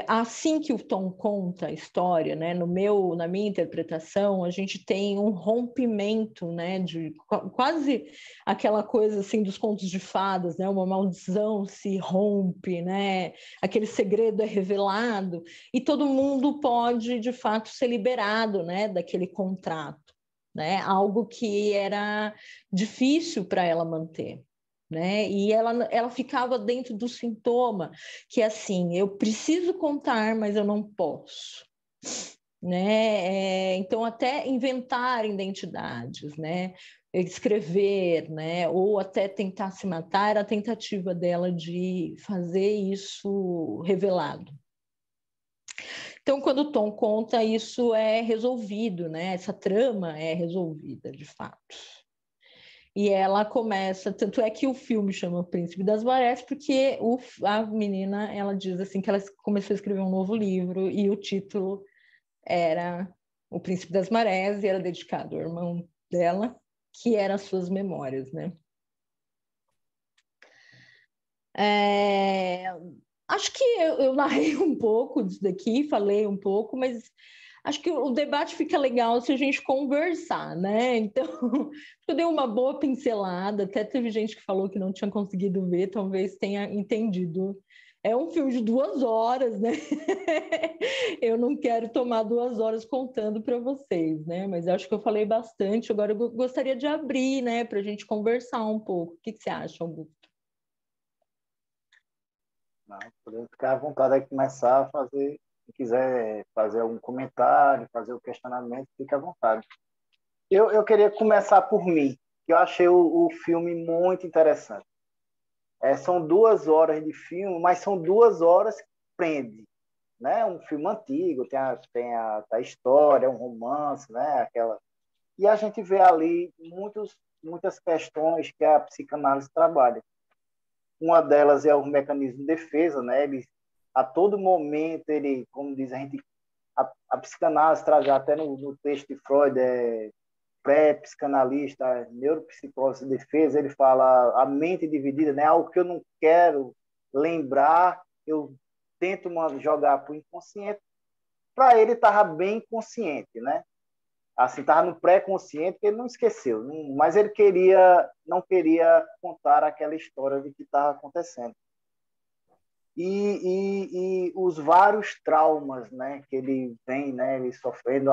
assim que o Tom conta a história, né? Na minha interpretação, a gente tem um rompimento, né? De quase aquela coisa assim dos contos de fadas, né? Uma maldição se rompe, né? Aquele segredo é revelado e todo mundo pode, de fato, ser liberado, né? Daquele contrato, né? Algo que era difícil para ela manter. Né? E ela ficava dentro do sintoma, que é assim, eu preciso contar, mas eu não posso. Né? Então, até inventar identidades, né? Escrever, né? Ou até tentar se matar, era a tentativa dela de fazer isso revelado. Então, quando o Tom conta, isso é resolvido, né? Essa trama é resolvida, de fato. E ela começa, tanto é que o filme chama O Príncipe das Marés, porque a menina, ela diz assim que ela começou a escrever um novo livro e o título era O Príncipe das Marés e era dedicado ao irmão dela, que eram as suas memórias, né? Acho que eu narrei um pouco disso daqui, falei um pouco, mas acho que o debate fica legal se a gente conversar, né? Então, eu dei uma boa pincelada, até teve gente que falou que não tinha conseguido ver, talvez tenha entendido. É um filme de 2 horas, né? Eu não quero tomar 2 horas contando para vocês, né? Mas acho que eu falei bastante. Agora eu gostaria de abrir, né, para a gente conversar um pouco. O que você acha, Augusto? Não, podemos ficar à vontade de começar a fazer, se quiser fazer algum comentário, fazer o questionamento, fique à vontade. Eu queria começar por mim, que eu achei o filme muito interessante. São 2 horas de filme, mas são 2 horas que prende, né? Um filme antigo, tem a história, um romance, né? E a gente vê ali muitas questões que a psicanálise trabalha. Uma delas é o mecanismo de defesa, né? A todo momento, como diz a gente, a psicanálise traz até no texto de Freud, pré-psicanalista, neuropsicose de defesa, ele fala a mente dividida, né? Algo que eu não quero lembrar, eu tento jogar para o inconsciente. Para ele, estava bem consciente, né? Assim, estava no pré-consciente, que ele não esqueceu, mas ele não queria contar aquela história de que estava acontecendo. E os vários traumas, né, que ele vem, né, ele sofrendo,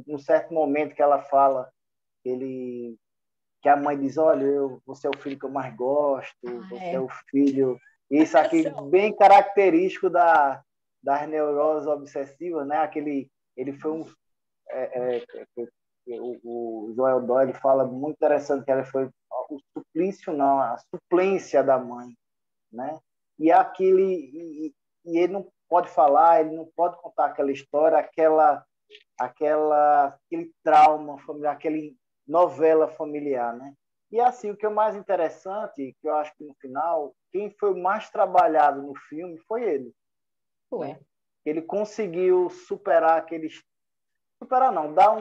um certo momento que ela fala, que a mãe diz, olha, você é o filho que eu mais gosto, você é o filho... Isso aqui bem característico das neuroses obsessivas, né? Ele foi o Joel Doyle fala muito interessante que ela foi o suplício, não, a suplência da mãe, né? E ele não pode falar, ele não pode contar aquela história, aquele trauma familiar, aquele novela familiar, né? E assim, o que é mais interessante, que eu acho que no final, quem foi o mais trabalhado no filme foi ele. Ué. Ele conseguiu superar aqueles... Superar não, dar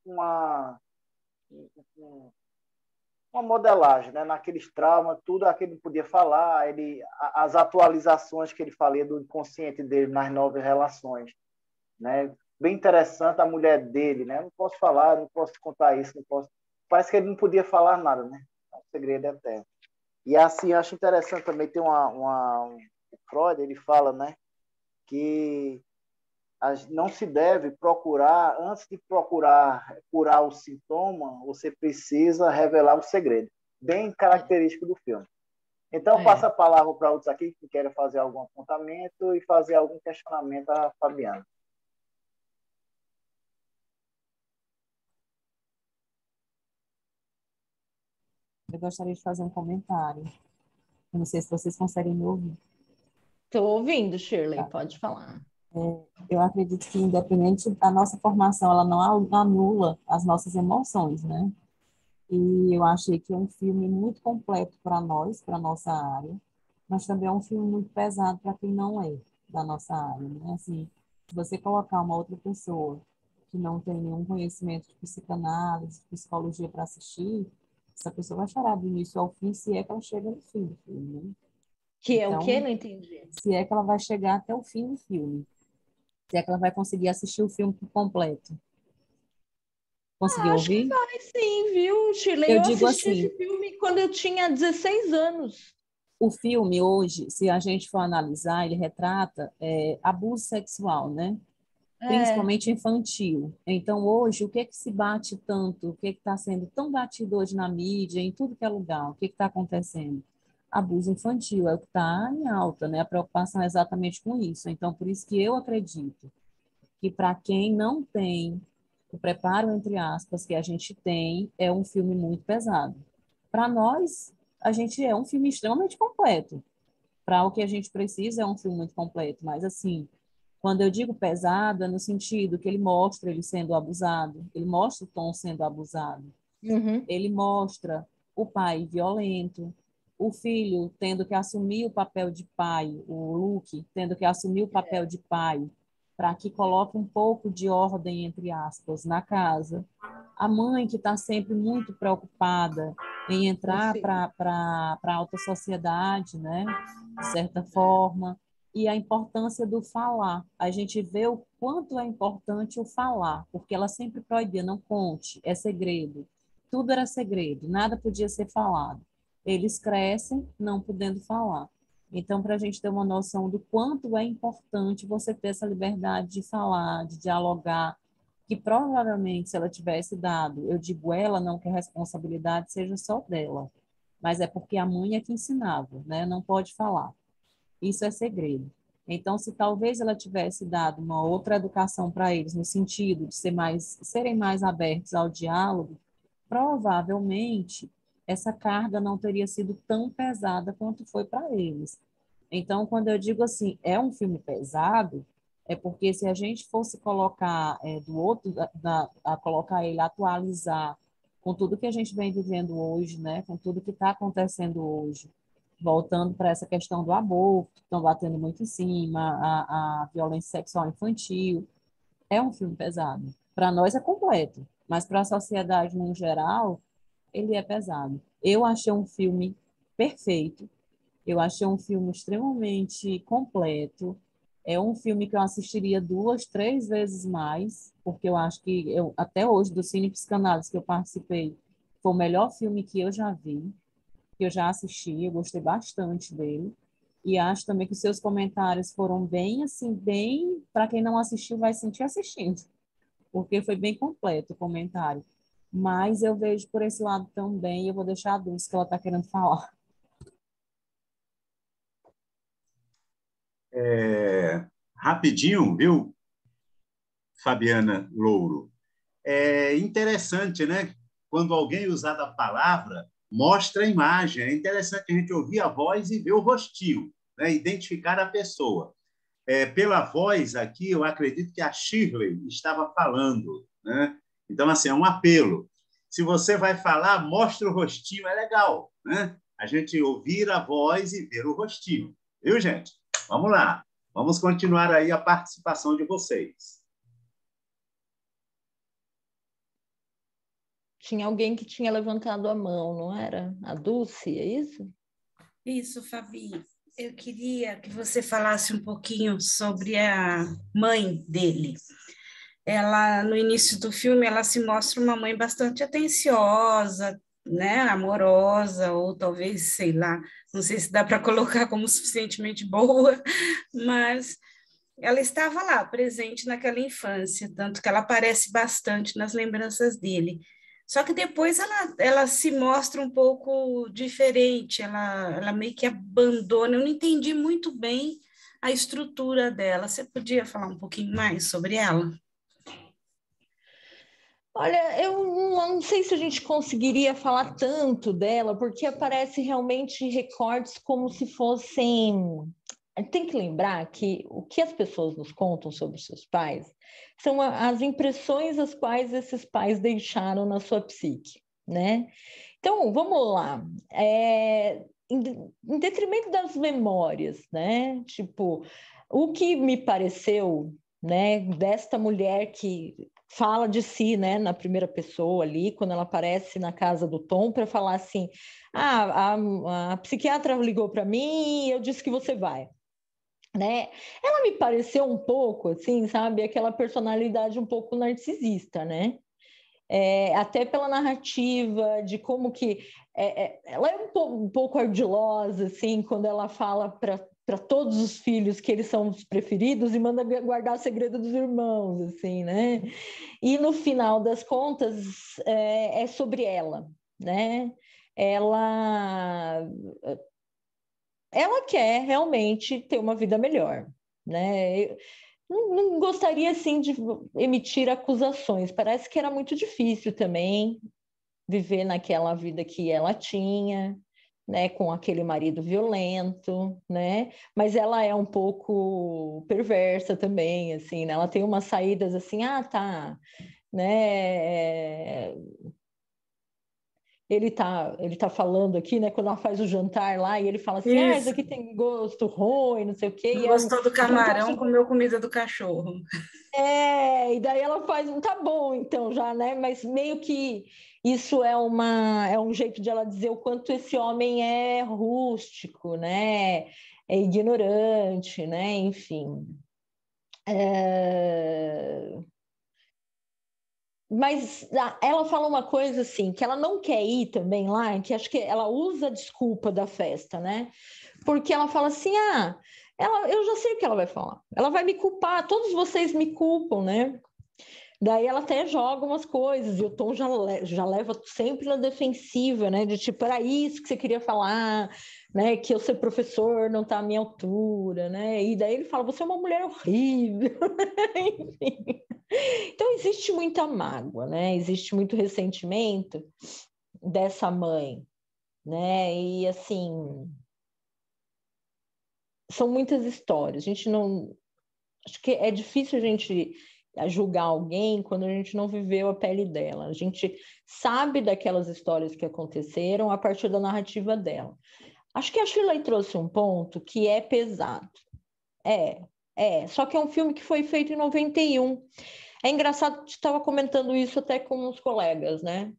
uma modelagem, né? Naqueles traumas, tudo aquilo que ele podia falar, as atualizações que ele falava do inconsciente dele nas novas relações, né? Bem interessante a mulher dele, né? Não posso falar, não posso contar isso, não posso... Parece que ele não podia falar nada, né? É um segredo eterno. E assim, acho interessante também, tem o Freud, ele fala, né? Que não se deve procurar, antes de procurar curar o sintoma, você precisa revelar o segredo. Bem característico do filme. Então, eu passo a palavra para outros aqui que querem fazer algum apontamento e fazer algum questionamento a Fabiana. Eu gostaria de fazer um comentário. Eu não sei se vocês conseguem me ouvir. Estou ouvindo, Shirley, Tá. pode falar. Eu acredito que, independente da nossa formação, ela não anula as nossas emoções, né? E eu achei que é um filme muito completo para nós, para a nossa área, mas também é um filme muito pesado para quem não é da nossa área, né? Assim, se você colocar uma outra pessoa que não tem nenhum conhecimento de psicanálise, de psicologia para assistir, essa pessoa vai chorar do início ao fim, se é que ela chega no fim do filme, né? Que é o quê? Então, Não entendi. se é que ela vai chegar até o fim do filme, se é que ela vai conseguir assistir o filme por completo. Conseguiu Acho que ouvir? vai sim, viu, Shirley? Eu Eu digo assisti esse assim, filme quando eu tinha 16 anos. o filme hoje, se a gente for analisar, ele retrata abuso sexual, né? É. Principalmente infantil. Então, hoje, o que é que se bate tanto? O que é que está sendo tão batido hoje na mídia, em tudo que é lugar? O que está acontecendo? Abuso infantil é o que está em alta, né? A preocupação é exatamente com isso. Então, por isso que eu acredito que para quem não tem o preparo, entre aspas, que a gente tem, é um filme muito pesado. Para nós, a gente é um filme extremamente completo. Para o que a gente precisa, é um filme muito completo. Mas, assim, quando eu digo pesado, é no sentido que ele mostra ele sendo abusado, ele mostra o Tom sendo abusado, Uhum. ele mostra o pai violento, o filho tendo que assumir o papel de pai, o Luke tendo que assumir o papel de pai, para que coloque um pouco de ordem, entre aspas, na casa. A mãe que está sempre muito preocupada em entrar Sim. para a alta sociedade, né, de certa forma, e a importância do falar. A gente vê o quanto é importante o falar, porque ela sempre proibia, não conte, é segredo. Tudo era segredo, nada podia ser falado. Eles crescem não podendo falar. Então, para a gente ter uma noção do quanto é importante você ter essa liberdade de falar, de dialogar, que provavelmente, se ela tivesse dado, eu digo ela, não que a responsabilidade seja só dela, mas é porque a mãe é que ensinava, né? Não pode falar. Isso é segredo. Então, se talvez ela tivesse dado uma outra educação para eles, no sentido de serem mais abertos ao diálogo, provavelmente essa carga não teria sido tão pesada quanto foi para eles. Então, quando eu digo assim, é um filme pesado, é porque se a gente fosse colocar do outro, a colocar ele, atualizar com tudo que a gente vem vivendo hoje, né, com tudo que está acontecendo hoje, voltando para essa questão do aborto, estão batendo muito em cima, a violência sexual infantil, é um filme pesado. Para nós é completo, mas para a sociedade no geral, ele é pesado. Eu achei um filme perfeito, eu achei um filme extremamente completo. É um filme que eu assistiria 2, 3 vezes mais, porque eu acho que até hoje, do Cine Psicanálise que eu participei, foi o melhor filme que eu já vi, que eu já assisti, eu gostei bastante dele. E acho também que os seus comentários foram bem, assim, bem, para quem não assistiu, vai sentir assistindo, porque foi bem completo o comentário. Mas eu vejo por esse lado também, e eu vou deixar a Dulce, que ela está querendo falar. Rapidinho, viu, Fabiana Louro? É interessante, né? Quando alguém usar a palavra, mostra a imagem. É interessante a gente ouvir a voz e ver o rostinho, né? Identificar a pessoa. Pela voz aqui, eu acredito que a Shirley estava falando, né? Então, assim, é um apelo. Se você vai falar, mostra o rostinho, é legal, né? A gente ouvir a voz e ver o rostinho. Viu, gente? Vamos lá. Vamos continuar aí a participação de vocês. Tinha alguém que tinha levantado a mão, não era? A Dulce, é isso? Isso, Fabi. Eu queria que você falasse um pouquinho sobre a mãe dele. Ela, no início do filme, ela se mostra uma mãe bastante atenciosa, né, amorosa, ou talvez, sei lá, não sei se dá para colocar como suficientemente boa, mas ela estava lá, presente naquela infância, tanto que ela aparece bastante nas lembranças dele. Só que depois ela se mostra um pouco diferente, ela meio que abandona. Eu não entendi muito bem a estrutura dela. Você podia falar um pouquinho mais sobre ela? Olha, eu não sei se a gente conseguiria falar tanto dela, porque aparece realmente recortes como se fossem tem que lembrar que o que as pessoas nos contam sobre os seus pais são as impressões as quais esses pais deixaram na sua psique, né? Então, vamos lá. Em detrimento das memórias, né? Tipo, o que me pareceu, né, desta mulher que fala de si, né, na primeira pessoa ali, quando ela aparece na casa do Tom para falar assim, a psiquiatra ligou para mim e eu disse que você vai. Né? Ela me pareceu um pouco, assim, sabe, aquela personalidade um pouco narcisista, né? Até pela narrativa de como que ela é um pouco ardilosa, assim, quando ela fala para todos os filhos que eles são os preferidos e manda guardar o segredo dos irmãos, assim, né? E no final das contas é sobre ela, né? Ela quer realmente ter uma vida melhor, né? Eu não gostaria, assim, de emitir acusações. Parece que era muito difícil também viver naquela vida que ela tinha, né? Com aquele marido violento, né? Mas ela é um pouco perversa também, assim, né? Ela tem umas saídas assim, tá, né? Ele tá falando aqui, né? Quando ela faz o jantar lá, e ele fala assim, isso Isso. aqui tem gosto ruim, não sei o quê. Não E é um gostou do jantar camarão, super... comeu comida do cachorro. E daí ela faz um, tá bom, então, já, né? Mas meio que isso é um jeito de ela dizer o quanto esse homem é rústico, né? É ignorante, né? Enfim. Mas ela fala uma coisa assim, que ela não quer ir também lá, que acho que ela usa a desculpa da festa, né? Porque ela fala assim, eu já sei o que ela vai falar. Ela vai me culpar, todos vocês me culpam, né? Daí ela até joga umas coisas, e o Tom já leva sempre na defensiva, né? De tipo, era isso que você queria falar, né? Que eu ser professor não tá à minha altura, né? E daí ele fala, você é uma mulher horrível. Enfim. Então existe muita mágoa, né? Existe muito ressentimento dessa mãe, né? E assim, são muitas histórias. A gente não... Acho que é difícil a gente julgar alguém quando a gente não viveu a pele dela. A gente sabe daquelas histórias que aconteceram a partir da narrativa dela. Acho que a Shirley trouxe um ponto que é pesado. Só que é um filme que foi feito em 91. É engraçado, estava comentando isso até com uns colegas, né?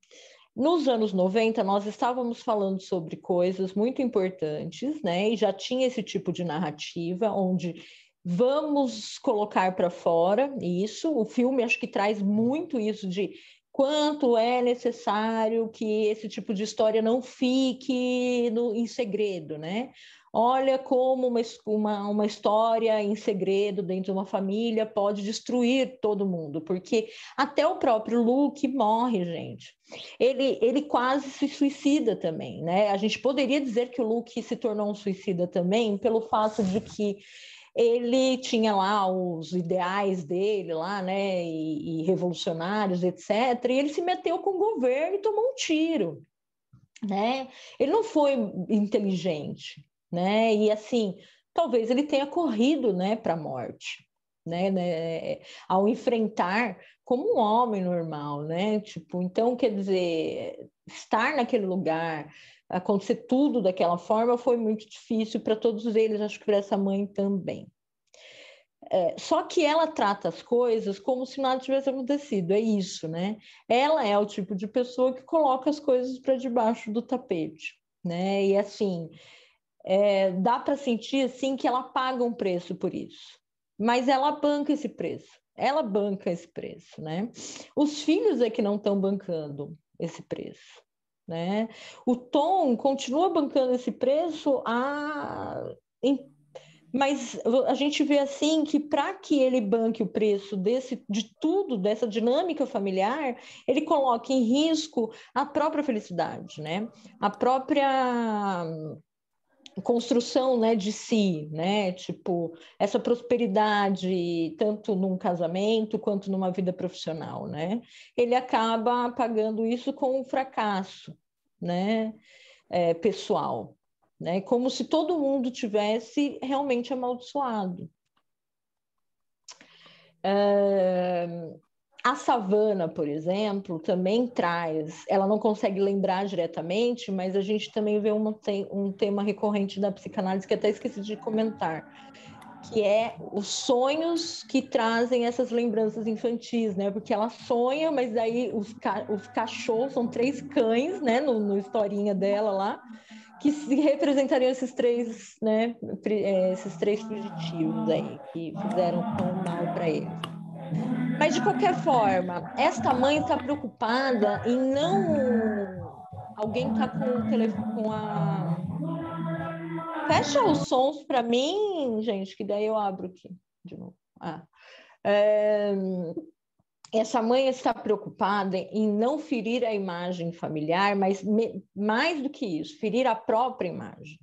Nos anos 90, nós estávamos falando sobre coisas muito importantes, né? E já tinha esse tipo de narrativa, onde vamos colocar para fora isso. O filme acho que traz muito isso de quanto é necessário que esse tipo de história não fique em segredo, né? Olha como uma história em segredo dentro de uma família pode destruir todo mundo, porque até o próprio Luke morre, gente. Ele quase se suicida também, né? A gente poderia dizer que o Luke se tornou um suicida também pelo fato de que ele tinha lá os ideais dele lá, né, e revolucionários, etc. E ele se meteu com o governo e tomou um tiro, né? Ele não foi inteligente, né? E assim, talvez ele tenha corrido, né, para a morte, né? Ao enfrentar como um homem normal, né? Tipo, então, quer dizer, estar naquele lugar, acontecer tudo daquela forma foi muito difícil para todos eles, acho que para essa mãe também. Só que ela trata as coisas como se nada tivesse acontecido, é isso, né? Ela é o tipo de pessoa que coloca as coisas para debaixo do tapete, né? E assim, dá para sentir assim que ela paga um preço por isso, mas ela banca esse preço, né? Os filhos é que não estão bancando esse preço, né? O Tom continua bancando esse preço mas a gente vê assim que para que ele banque o preço de tudo, dessa dinâmica familiar, ele coloca em risco a própria felicidade, né? A própria construção, né, de si, né? Tipo, essa prosperidade tanto num casamento quanto numa vida profissional, né? Ele acaba pagando isso com um fracasso, né? Pessoal. né? Como se todo mundo tivesse realmente amaldiçoado. A Savana, por exemplo, também traz, ela não consegue lembrar diretamente, mas a gente também vê um tema recorrente da psicanálise que até esqueci de comentar, que é os sonhos que trazem essas lembranças infantis, né? Porque ela sonha, mas daí os cachorros, são 3 cães, né? No historinha dela lá, que representariam esses 3, né? Esses 3 fugitivos aí, que fizeram tão mal para eles. Mas, de qualquer forma, esta mãe está preocupada em não... Alguém está com o telefone, com a... Fecha os sons para mim, gente, que daí eu abro aqui de novo. Essa mãe está preocupada em não ferir a imagem familiar, mas mais do que isso, ferir a própria imagem,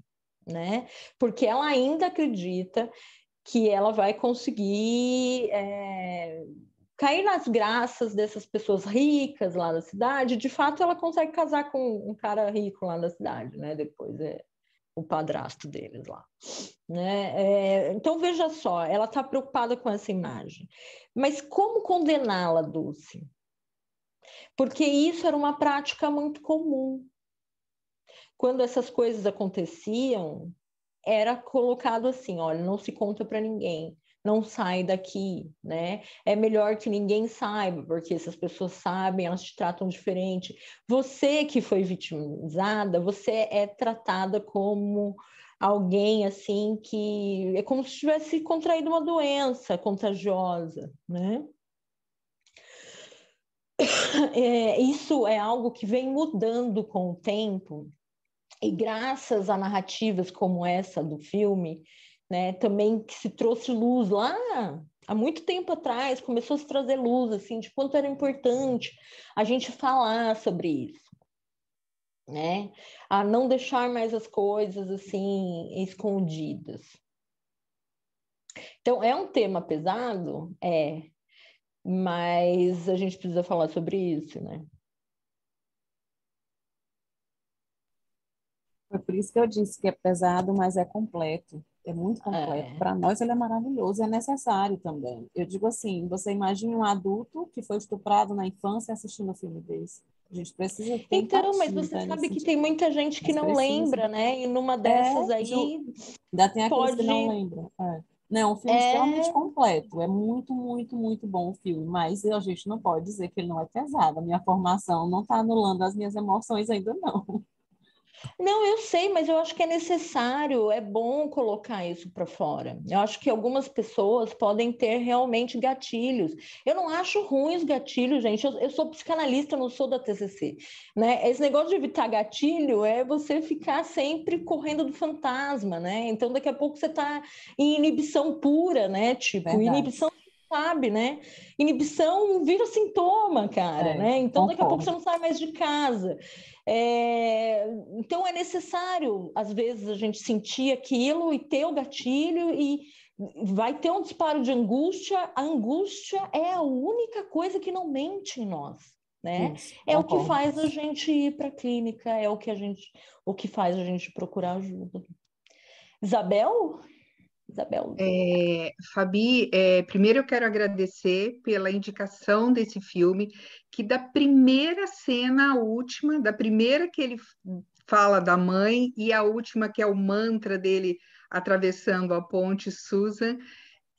né? Porque ela ainda acredita que ela vai conseguir cair nas graças dessas pessoas ricas lá da cidade. De fato, ela consegue casar com um cara rico lá da cidade, né? Depois o padrasto deles lá, né? Então, veja só, ela está preocupada com essa imagem. Mas como condená-la, Dulce? Porque isso era uma prática muito comum. Quando essas coisas aconteciam, era colocado assim, olha, não se conta para ninguém, não sai daqui, né? É melhor que ninguém saiba, porque se as pessoas sabem, elas te tratam diferente. Você que foi vitimizada, você é tratada como alguém assim que é como se tivesse contraído uma doença contagiosa, né? Isso é algo que vem mudando com o tempo, e graças a narrativas como essa do filme, né, também que se trouxe luz lá há muito tempo atrás, começou a se trazer luz, assim, de quanto era importante a gente falar sobre isso, né, a não deixar mais as coisas, assim, escondidas. Então, é um tema pesado? Mas a gente precisa falar sobre isso, né? Foi por isso que eu disse que é pesado, mas é completo. É muito completo. Para nós ele é maravilhoso, é necessário também. Eu digo assim, você imagina um adulto que foi estuprado na infância assistindo um filme desse. A gente precisa ter Então, mas empatia, você tá, nesse sabe que sentido. tem muita gente que Mas não precisa. lembra, né? E numa dessas aí Ainda tem aqueles que não pode... lembram. Não, é um filme extremamente É, completo. É muito, muito, muito bom o filme. Mas a gente não pode dizer que ele não é pesado. A minha formação não está anulando as minhas emoções ainda, não. não, eu sei, mas eu acho que é necessário, é bom colocar isso para fora. Eu acho que algumas pessoas podem ter realmente gatilhos. Eu não acho ruim os gatilhos, gente. Eu sou psicanalista, eu não sou da TCC, né? Esse negócio de evitar gatilho é você ficar sempre correndo do fantasma, né? Então, daqui a pouco você está em inibição pura, né? Tipo, Verdade. inibição sabe, né? Inibição vira sintoma, cara, né? Então, daqui a pouco você Concordo. não sai mais de casa. Então é necessário, às vezes, a gente sentir aquilo e ter o gatilho e vai ter um disparo de angústia. A angústia é a única coisa que não mente em nós, né? Isso, É o que concordo. faz a gente ir para a clínica, é o que faz a gente procurar ajuda. Isabel? Isabel. Fabi, primeiro eu quero agradecer pela indicação desse filme, que da primeira cena à última, da primeira que ele fala da mãe e a última que é o mantra dele atravessando a ponte Susan,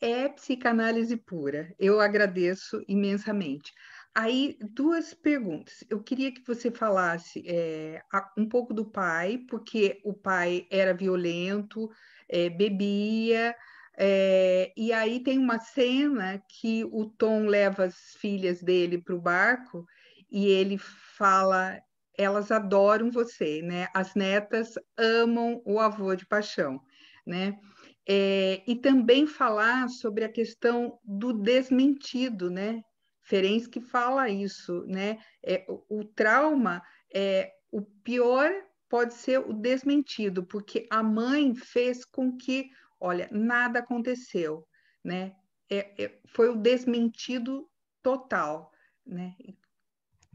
é psicanálise pura. Eu agradeço imensamente. Aí, duas perguntas. Eu queria que você falasse um pouco do pai, porque o pai era violento, bebia, e aí tem uma cena que o Tom leva as filhas dele para o barco e ele fala: elas adoram você, né? As netas amam o avô de paixão, né? E também falar sobre a questão do desmentido, né? Ferenc que fala isso, né? O trauma, o pior pode ser o desmentido, porque a mãe fez com que, olha, nada aconteceu, né? Foi o desmentido total, né?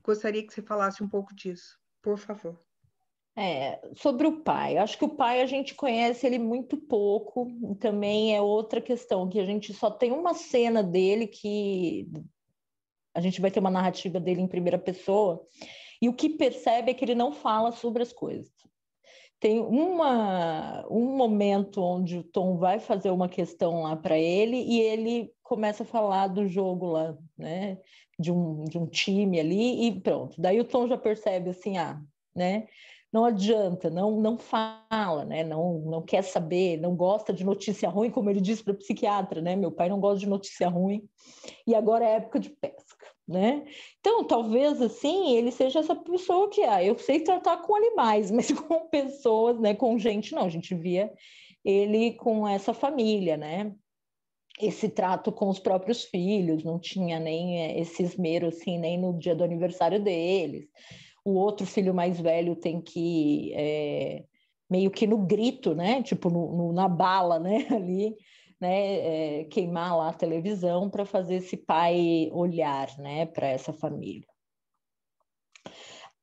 Gostaria que você falasse um pouco disso, por favor. Sobre o pai, acho que o pai a gente conhece ele muito pouco, também é outra questão, que a gente só tem uma cena dele que a gente vai ter uma narrativa dele em primeira pessoa, e o que percebe é que ele não fala sobre as coisas. Tem um momento onde o Tom vai fazer uma questão lá para ele e ele começa a falar do jogo lá, né? De um time ali e pronto. Daí o Tom já percebe assim, né? Não adianta, não fala, né? Não quer saber, não gosta de notícia ruim, como ele disse para o psiquiatra, né? Meu pai não gosta de notícia ruim e agora é época de pesca, né? Então, talvez, assim, ele seja essa pessoa que, eu sei tratar com animais, mas com pessoas, né, com gente, não. A gente via ele com essa família, né? Esse trato com os próprios filhos, não tinha nem esse esmero, assim, nem no dia do aniversário deles. O outro filho mais velho tem que, meio que no grito, né? Tipo, na bala, né? Ali, né, queimar lá a televisão para fazer esse pai olhar, né, para essa família.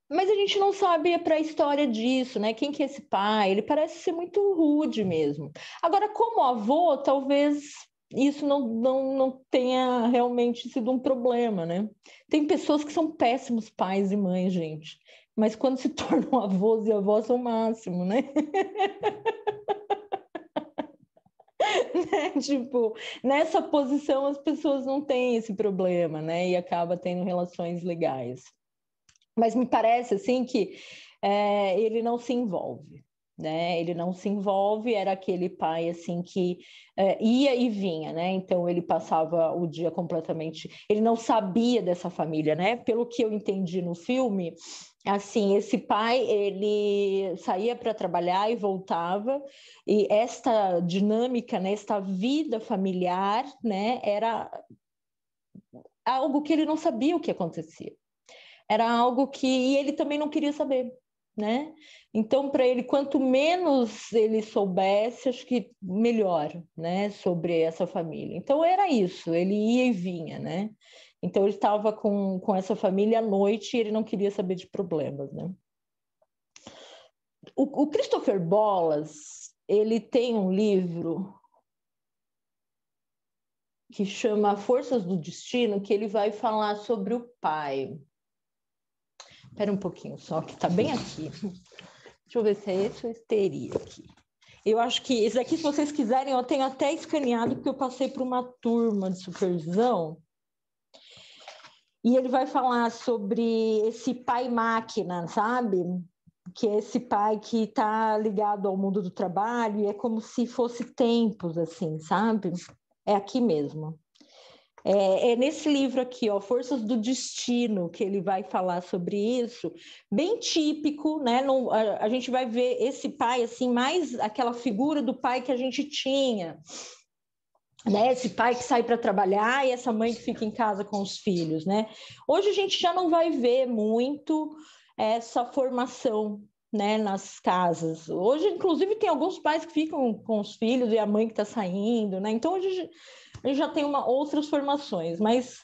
Mas a gente não sabe para a história disso, né? Quem que é esse pai? Ele parece ser muito rude mesmo. Agora, como avô, talvez isso não tenha realmente sido um problema, né? Tem pessoas que são péssimos pais e mães, gente. Mas quando se tornam avós e avós são o máximo, né? Tipo, nessa posição as pessoas não têm esse problema, né? E acaba tendo relações legais. Mas me parece assim que ele não se envolve, né? Ele não se envolve, era aquele pai assim que ia e vinha, né? Então ele passava o dia completamente, ele não sabia dessa família, né? Pelo que eu entendi no filme, assim, esse pai, ele saía para trabalhar e voltava, e esta dinâmica, né, esta vida familiar, né, era algo que ele não sabia o que acontecia. Era algo que e ele também não queria saber, né? Então, para ele, quanto menos ele soubesse, acho que melhor, né, sobre essa família. Então, era isso, ele ia e vinha, né? Então, ele estava com essa família à noite e ele não queria saber de problemas, né? O Christopher Bolas, ele tem um livro que chama Forças do Destino, que ele vai falar sobre o pai. Espera um pouquinho só, que está bem aqui. Deixa eu ver se é esse ou teria aqui. Eu acho que esse aqui, se vocês quiserem, eu tenho até escaneado, porque eu passei por uma turma de supervisão. E ele vai falar sobre esse pai-máquina, sabe? Que é esse pai que está ligado ao mundo do trabalho e é como se fosse tempos, assim, sabe? É aqui mesmo. É nesse livro aqui, ó, Forças do Destino, que ele vai falar sobre isso, bem típico, né? A gente vai ver esse pai, assim, mais aquela figura do pai que a gente tinha, né? Esse pai que sai para trabalhar e essa mãe que fica em casa com os filhos, né? Hoje a gente já não vai ver muito essa formação, né, nas casas. Hoje, inclusive, tem alguns pais que ficam com os filhos e a mãe que está saindo, né? Então, hoje a gente já tem outras formações, mas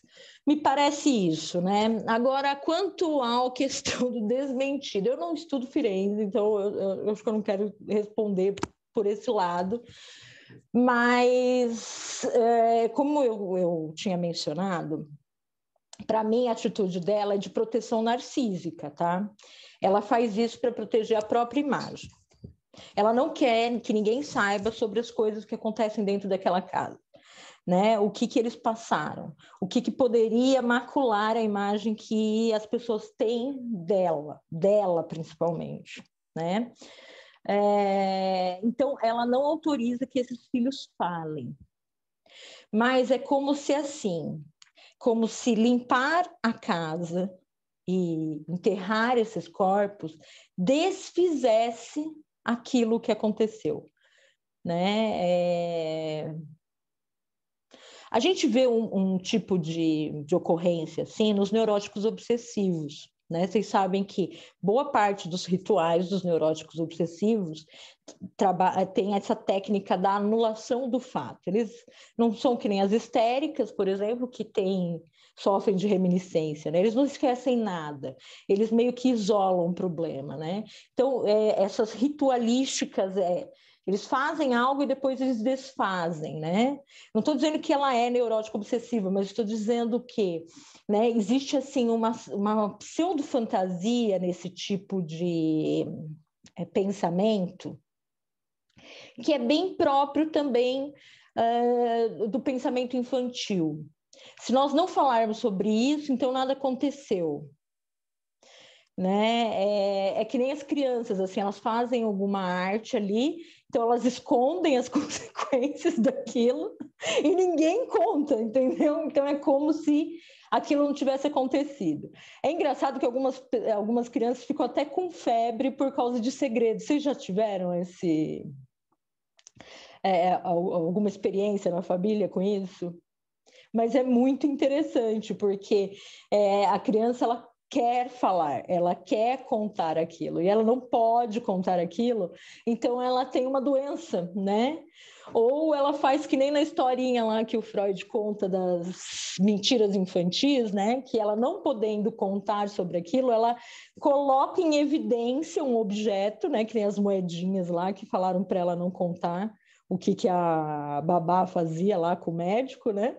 me parece isso, né? Agora, quanto à questão do desmentido, eu não estudo Firenze, então eu acho que eu não quero responder por esse lado, mas como eu tinha mencionado, para mim a atitude dela é de proteção narcísica, tá? Ela faz isso para proteger a própria imagem. Ela não quer que ninguém saiba sobre as coisas que acontecem dentro daquela casa, né? O que eles passaram, o que poderia macular a imagem que as pessoas têm dela principalmente, né? Então, ela não autoriza que esses filhos falem, mas é como se limpar a casa e enterrar esses corpos desfizesse aquilo que aconteceu, né? A gente vê um tipo de ocorrência assim nos neuróticos obsessivos, né? Vocês sabem que boa parte dos rituais dos neuróticos obsessivos tem essa técnica da anulação do fato. Eles não são que nem as histéricas, por exemplo, que sofrem de reminiscência, né? Eles não esquecem nada, eles meio que isolam o problema, né? Então, essas ritualísticas, eles fazem algo e depois eles desfazem, né? Não estou dizendo que ela é neurótica obsessiva, mas estou dizendo que, né, existe assim uma pseudo-fantasia nesse tipo de pensamento que é bem próprio também do pensamento infantil. Se nós não falarmos sobre isso, então nada aconteceu. Né? É que nem as crianças, assim, elas fazem alguma arte ali, então elas escondem as consequências daquilo e ninguém conta, entendeu? Então é como se aquilo não tivesse acontecido. É engraçado que algumas crianças ficam até com febre por causa de segredos. Vocês já tiveram alguma experiência na família com isso? Mas é muito interessante, porque a criança, ela quer falar, ela quer contar aquilo, e ela não pode contar aquilo, então ela tem uma doença, né? Ou ela faz que nem na historinha lá que o Freud conta das mentiras infantis, né? Que ela não podendo contar sobre aquilo, ela coloca em evidência um objeto, né? Que nem as moedinhas lá que falaram para ela não contar o que a babá fazia lá com o médico, né?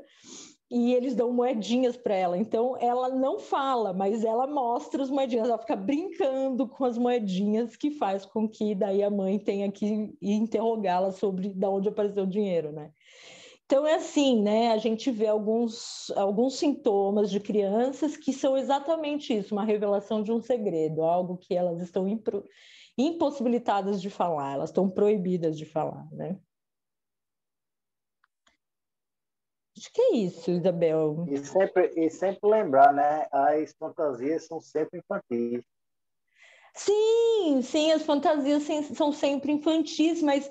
E eles dão moedinhas para ela. Então, ela não fala, mas ela mostra as moedinhas. Ela fica brincando com as moedinhas, que faz com que daí a mãe tenha que interrogá-la sobre de onde apareceu o dinheiro, né? Então, é assim, né? A gente vê alguns sintomas de crianças que são exatamente isso, uma revelação de um segredo, algo que elas estão impossibilitadas de falar, elas estão proibidas de falar, né? Acho que é isso, Isabel. E sempre lembrar, né? As fantasias são sempre infantis. Sim, as fantasias são sempre infantis, mas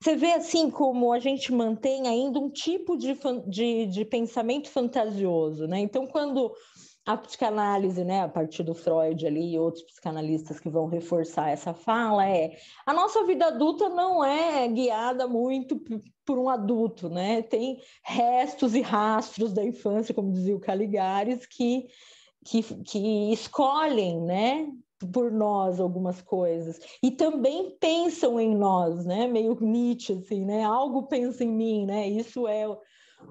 você vê assim como a gente mantém ainda um tipo de pensamento fantasioso, né? Então, quando a psicanálise, né, a partir do Freud ali e outros psicanalistas que vão reforçar essa fala, a nossa vida adulta não é guiada muito por um adulto, né? Tem restos e rastros da infância, como dizia o Caligares, que escolhem, né, por nós algumas coisas e também pensam em nós, né, meio Nietzsche, assim, né, algo pensa em mim, né, isso é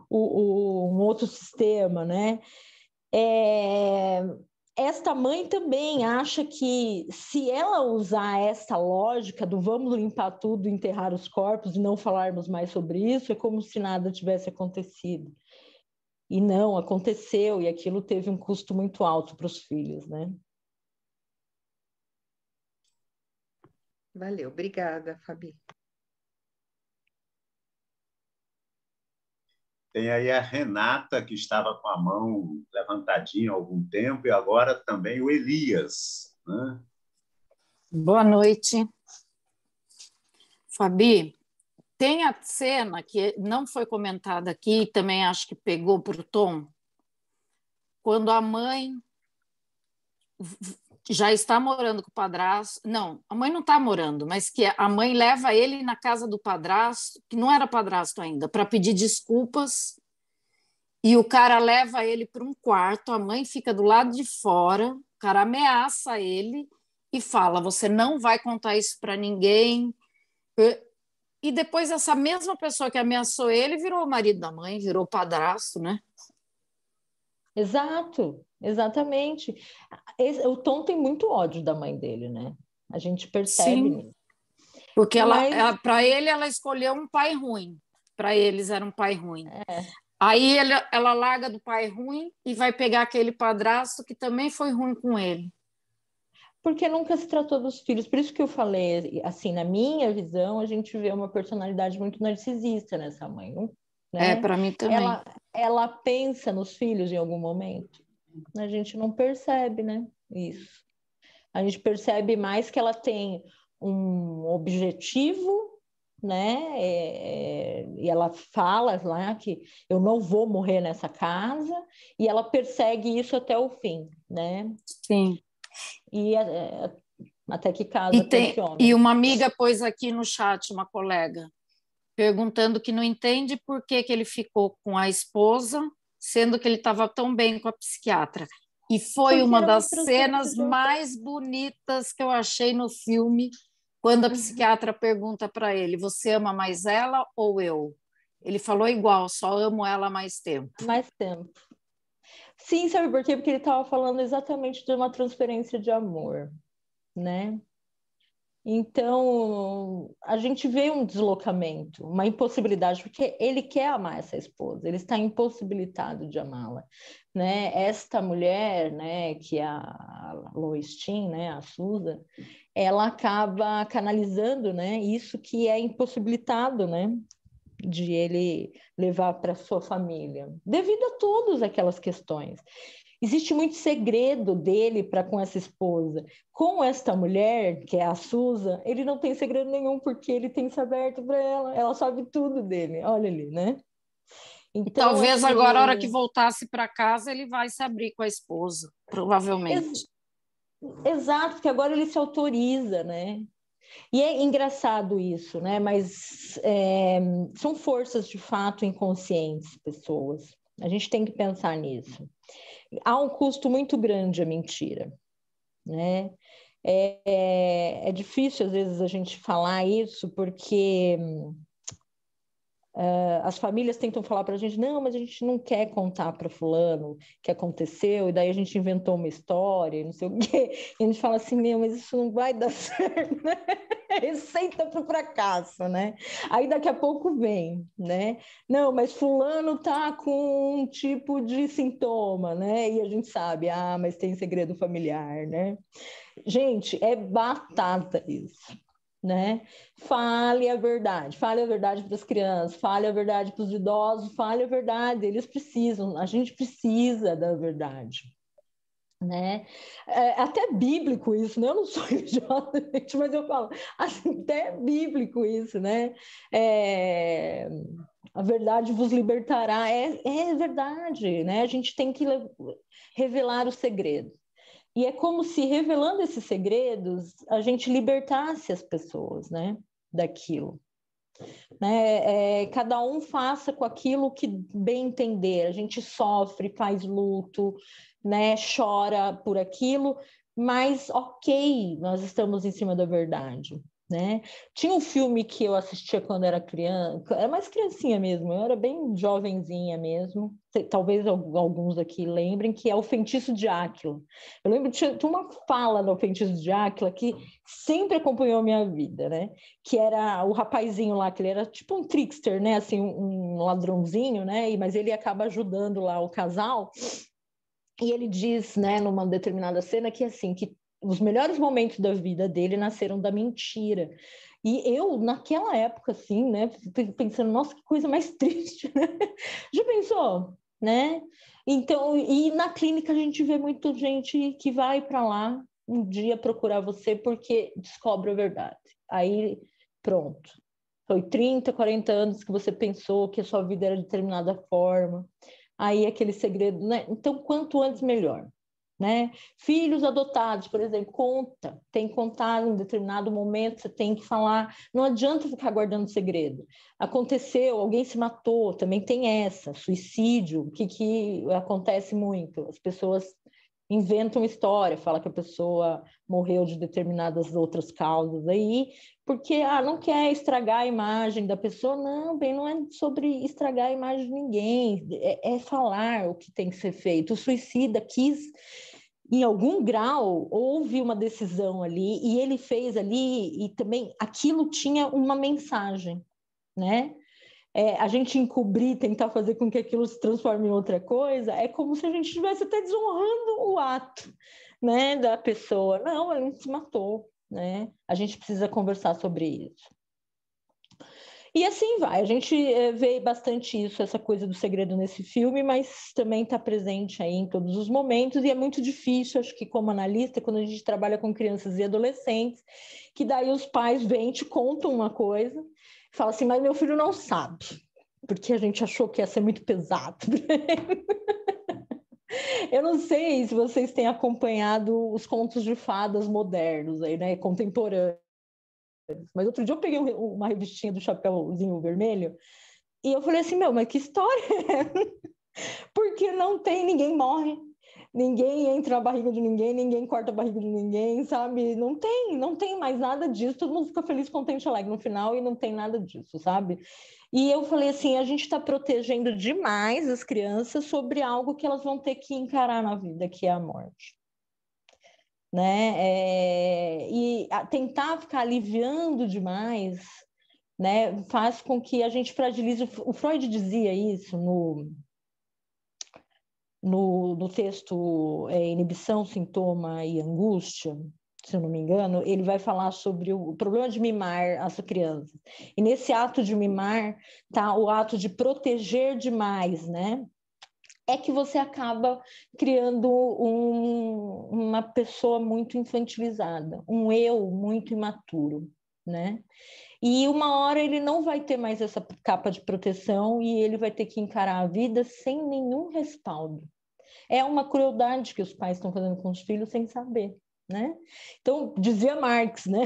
um outro sistema, né. Esta mãe também acha que se ela usar esta lógica do vamos limpar tudo, enterrar os corpos e não falarmos mais sobre isso, é como se nada tivesse acontecido. E não, aconteceu, e aquilo teve um custo muito alto para os filhos, né? Valeu, obrigada, Fabi. Tem aí a Renata, que estava com a mão levantadinha há algum tempo, e agora também o Elias, né? Boa noite. Fabi, tem a cena que não foi comentada aqui, também acho que pegou para o tom, quando a mãe já está morando com o padrasto. Não, a mãe não está morando, mas que a mãe leva ele na casa do padrasto, que não era padrasto ainda, para pedir desculpas, e o cara leva ele para um quarto, a mãe fica do lado de fora, o cara ameaça ele e fala, você não vai contar isso para ninguém. E depois essa mesma pessoa que ameaçou ele virou o marido da mãe, virou o padrasto, né? Exato, exatamente. O Tom tem muito ódio da mãe dele, né? A gente percebe nisso. Porque para ele, ela escolheu um pai ruim. Para eles era um pai ruim. Aí ela larga do pai ruim e vai pegar aquele padrasto que também foi ruim com ele. Porque nunca se tratou dos filhos. Por isso que eu falei, assim, na minha visão, a gente vê uma personalidade muito narcisista nessa mãe, né? Para mim também. Ela pensa nos filhos em algum momento. A gente não percebe, né? Isso. A gente percebe mais que ela tem um objetivo, né? E ela fala lá que eu não vou morrer nessa casa, e ela persegue isso até o fim, né? Sim. E até que casa com esse homem. E uma amiga pôs aqui no chat, uma colega, perguntando que não entende por que ele ficou com a esposa, sendo que ele estava tão bem com a psiquiatra. E foi uma das cenas mais bonitas que eu achei no filme, quando a psiquiatra pergunta para ele, você ama mais ela ou eu? Ele falou igual, só amo ela há mais tempo. Mais tempo. Sim, sabe por quê? Porque ele estava falando exatamente de uma transferência de amor, né? Então, a gente vê um deslocamento, uma impossibilidade, porque ele quer amar essa esposa, ele está impossibilitado de amá-la, né? Esta mulher, né, que é a Lois Tin, né, a Susan, ela acaba canalizando, né, isso que é impossibilitado, né, de ele levar para sua família, devido a todas aquelas questões. Existe muito segredo dele para com essa esposa. Com esta mulher, que é a Susan, ele não tem segredo nenhum, porque ele tem se aberto para ela sabe tudo dele, olha ali, né? Então, talvez assim, agora, a hora que voltasse para casa, ele vai se abrir com a esposa, provavelmente. Exato, porque agora ele se autoriza, né? E é engraçado isso, né? Mas são forças de fato inconscientes, pessoas. A gente tem que pensar nisso. Há um custo muito grande a mentira, né? É difícil, às vezes, a gente falar isso, porque as famílias tentam falar para a gente, não, mas a gente não quer contar para fulano o que aconteceu, e daí a gente inventou uma história, não sei o quê, e a gente fala assim, meu, mas isso não vai dar certo, né? Receita para o fracasso, né? Aí daqui a pouco vem, né? Não, mas fulano tá com um tipo de sintoma, né? E a gente sabe, mas tem segredo familiar, né? Gente, é batata isso. Né? Fale a verdade para as crianças, fale a verdade para os idosos, fale a verdade, eles precisam, a gente precisa da verdade, né? Até bíblico isso, né? Eu não sou idiota, mas eu falo, assim, até bíblico isso, né? A verdade vos libertará, é verdade, né? A gente tem que revelar o segredo. E é como se, revelando esses segredos, a gente libertasse as pessoas, né, daquilo. Né? Cada um faça com aquilo que bem entender. A gente sofre, faz luto, né, chora por aquilo, mas ok, nós estamos em cima da verdade. Né? Tinha um filme que eu assistia quando era criança, era mais criancinha mesmo, eu era bem jovenzinha mesmo, talvez alguns aqui lembrem, que é O Feitiço de Áquila. Eu lembro que tinha uma fala no Feitiço de Áquila que sempre acompanhou a minha vida, né? Que era o rapazinho lá, que ele era tipo um trickster, né? Assim, um ladrãozinho, né? Mas ele acaba ajudando lá o casal, e ele diz, né, numa determinada cena, que assim, que os melhores momentos da vida dele nasceram da mentira. E eu, naquela época, assim, né, pensando, nossa, que coisa mais triste, né? Já pensou, né? Então, e na clínica a gente vê muita gente que vai para lá um dia procurar você porque descobre a verdade. Aí, pronto. Foi 30, 40 anos que você pensou que a sua vida era de determinada forma. Aí aquele segredo, né? Então, quanto antes, melhor. Né? Filhos adotados, por exemplo, tem que contar em determinado momento, você tem que falar, não adianta ficar guardando segredo. Aconteceu, alguém se matou, também tem essa, suicídio, que acontece muito, as pessoas inventam história, fala que a pessoa morreu de determinadas outras causas aí, porque não quer estragar a imagem da pessoa. Não, bem, não é sobre estragar a imagem de ninguém, é falar o que tem que ser feito. O suicida quis, em algum grau, houve uma decisão ali, e ele fez ali, e também aquilo tinha uma mensagem, né? A gente encobrir, tentar fazer com que aquilo se transforme em outra coisa, é como se a gente estivesse até desonrando o ato, né, da pessoa. Não, ele não se matou, né? A gente precisa conversar sobre isso. E assim vai, a gente vê bastante isso, essa coisa do segredo nesse filme, mas também está presente aí em todos os momentos, e é muito difícil, acho que como analista, quando a gente trabalha com crianças e adolescentes, que daí os pais vêm e te contam uma coisa, fala assim, mas meu filho não sabe, porque a gente achou que ia ser muito pesado. Eu não sei se vocês têm acompanhado os contos de fadas modernos, aí, né, contemporâneos. Mas outro dia eu peguei uma revistinha do Chapeuzinho Vermelho e eu falei assim, meu, mas que história é? Porque não tem, ninguém morre, ninguém entra na barriga de ninguém, ninguém corta a barriga de ninguém, sabe? Não tem mais nada disso, todo mundo fica feliz, contente, alegre no final e não tem nada disso, sabe? E eu falei assim, a gente está protegendo demais as crianças sobre algo que elas vão ter que encarar na vida, que é a morte. Né? E tentar ficar aliviando demais, né, faz com que a gente fragilize. O Freud dizia isso no texto Inibição, Sintoma e Angústia, se eu não me engano, ele vai falar sobre o problema de mimar as crianças. E nesse ato de mimar está o ato de proteger demais, né? É que você acaba criando uma pessoa muito infantilizada, um eu muito imaturo, né? E uma hora ele não vai ter mais essa capa de proteção e ele vai ter que encarar a vida sem nenhum respaldo. É uma crueldade que os pais estão fazendo com os filhos sem saber, né? Então, dizia Marx, né?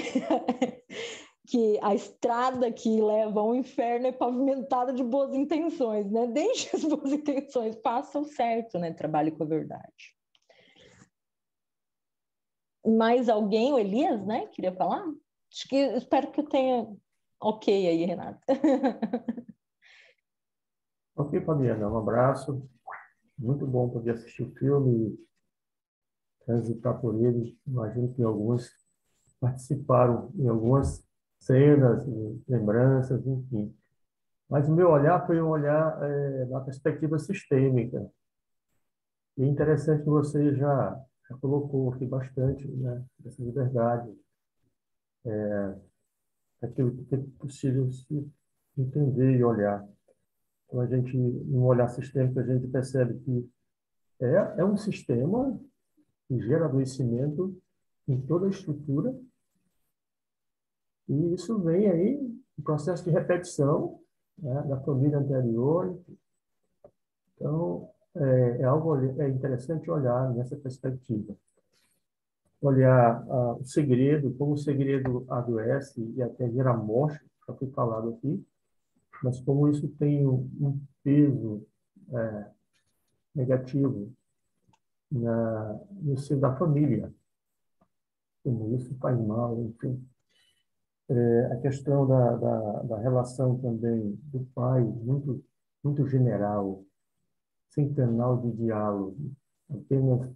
Que a estrada que leva ao inferno é pavimentada de boas intenções, né? Deixe as boas intenções, façam certo, né? Trabalhe com a verdade. Mais alguém, o Elias, né? Queria falar? Acho que espero que eu tenha ok aí, Renata. Ok, Fabiana, um abraço. Muito bom poder assistir o filme e transitar por ele. Imagino que alguns participaram em algumas cenas, lembranças, enfim. Mas o meu olhar foi um olhar na perspectiva sistêmica. E é interessante que você já colocou aqui bastante, né, dessa liberdade, aquilo que é possível se entender e olhar. Então, a gente, no olhar sistêmico, a gente percebe que é um sistema que gera adoecimento em toda a estrutura, e isso vem aí do processo de repetição, né, da família anterior. Então, é interessante olhar nessa perspectiva. Olhar o segredo, como o segredo adoece e até gera morte, já foi falado aqui, mas como isso tem um peso negativo no seio da família, como isso faz mal, enfim. A questão da relação também do pai, muito, muito general, sem canal de diálogo, apenas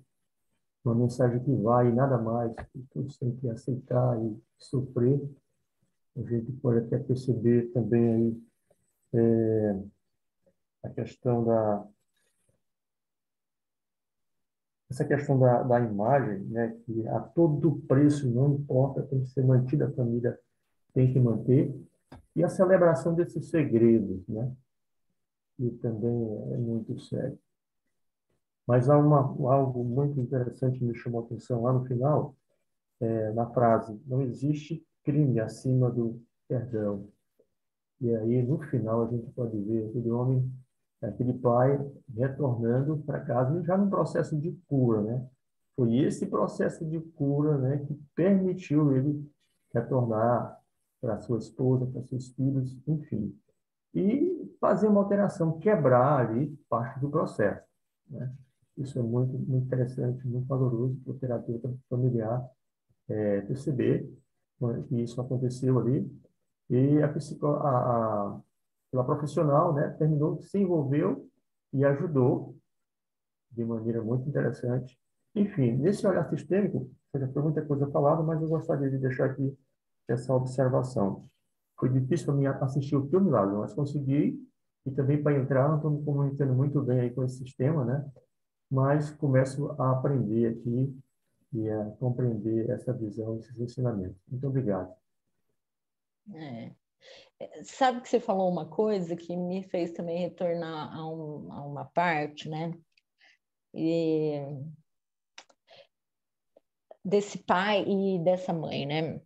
uma mensagem que vai e nada mais, que todos têm que aceitar e sofrer. A gente pode até perceber também aí a questão essa questão da imagem, né, que a todo preço, não importa, tem que ser mantida, a família tem que manter, e a celebração desses segredos, né, que também é muito sério. Mas há algo muito interessante que me chamou a atenção lá no final, na frase, não existe crime acima do perdão. E aí, no final, a gente pode ver aquele homem, aquele pai, retornando para casa, e já num processo de cura, né? Foi esse processo de cura, né, que permitiu ele retornar para sua esposa, para seus filhos, enfim. E fazer uma alteração, quebrar ali parte do processo, né? Isso é muito, muito interessante, muito valoroso para o terapeuta familiar perceber que isso aconteceu ali. E pela profissional, né, terminou, se envolveu e ajudou de maneira muito interessante. Enfim, nesse olhar sistêmico, já foi muita coisa falada, mas eu gostaria de deixar aqui essa observação. Foi difícil para mim assistir o filme lá, mas consegui, e também para entrar, não estou me comunicando muito bem aí com esse sistema, né? Mas começo a aprender aqui e a compreender essa visão, esses ensinamentos. Muito obrigado. Sabe que você falou uma coisa que me fez também retornar a uma parte, né? Desse pai e dessa mãe, né?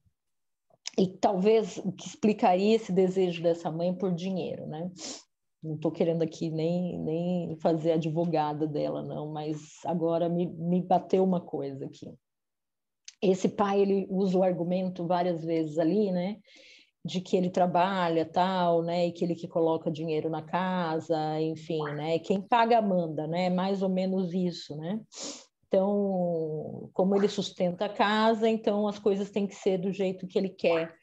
E talvez o que explicaria esse desejo dessa mãe por dinheiro, né? não estou querendo aqui nem fazer advogada dela, não, mas agora me bateu uma coisa aqui. Esse pai, ele usa o argumento várias vezes ali, né, de que ele trabalha, tal, né, e que ele que coloca dinheiro na casa, enfim, né, quem paga manda, né, mais ou menos isso, né. Então, como ele sustenta a casa, então as coisas têm que ser do jeito que ele quer,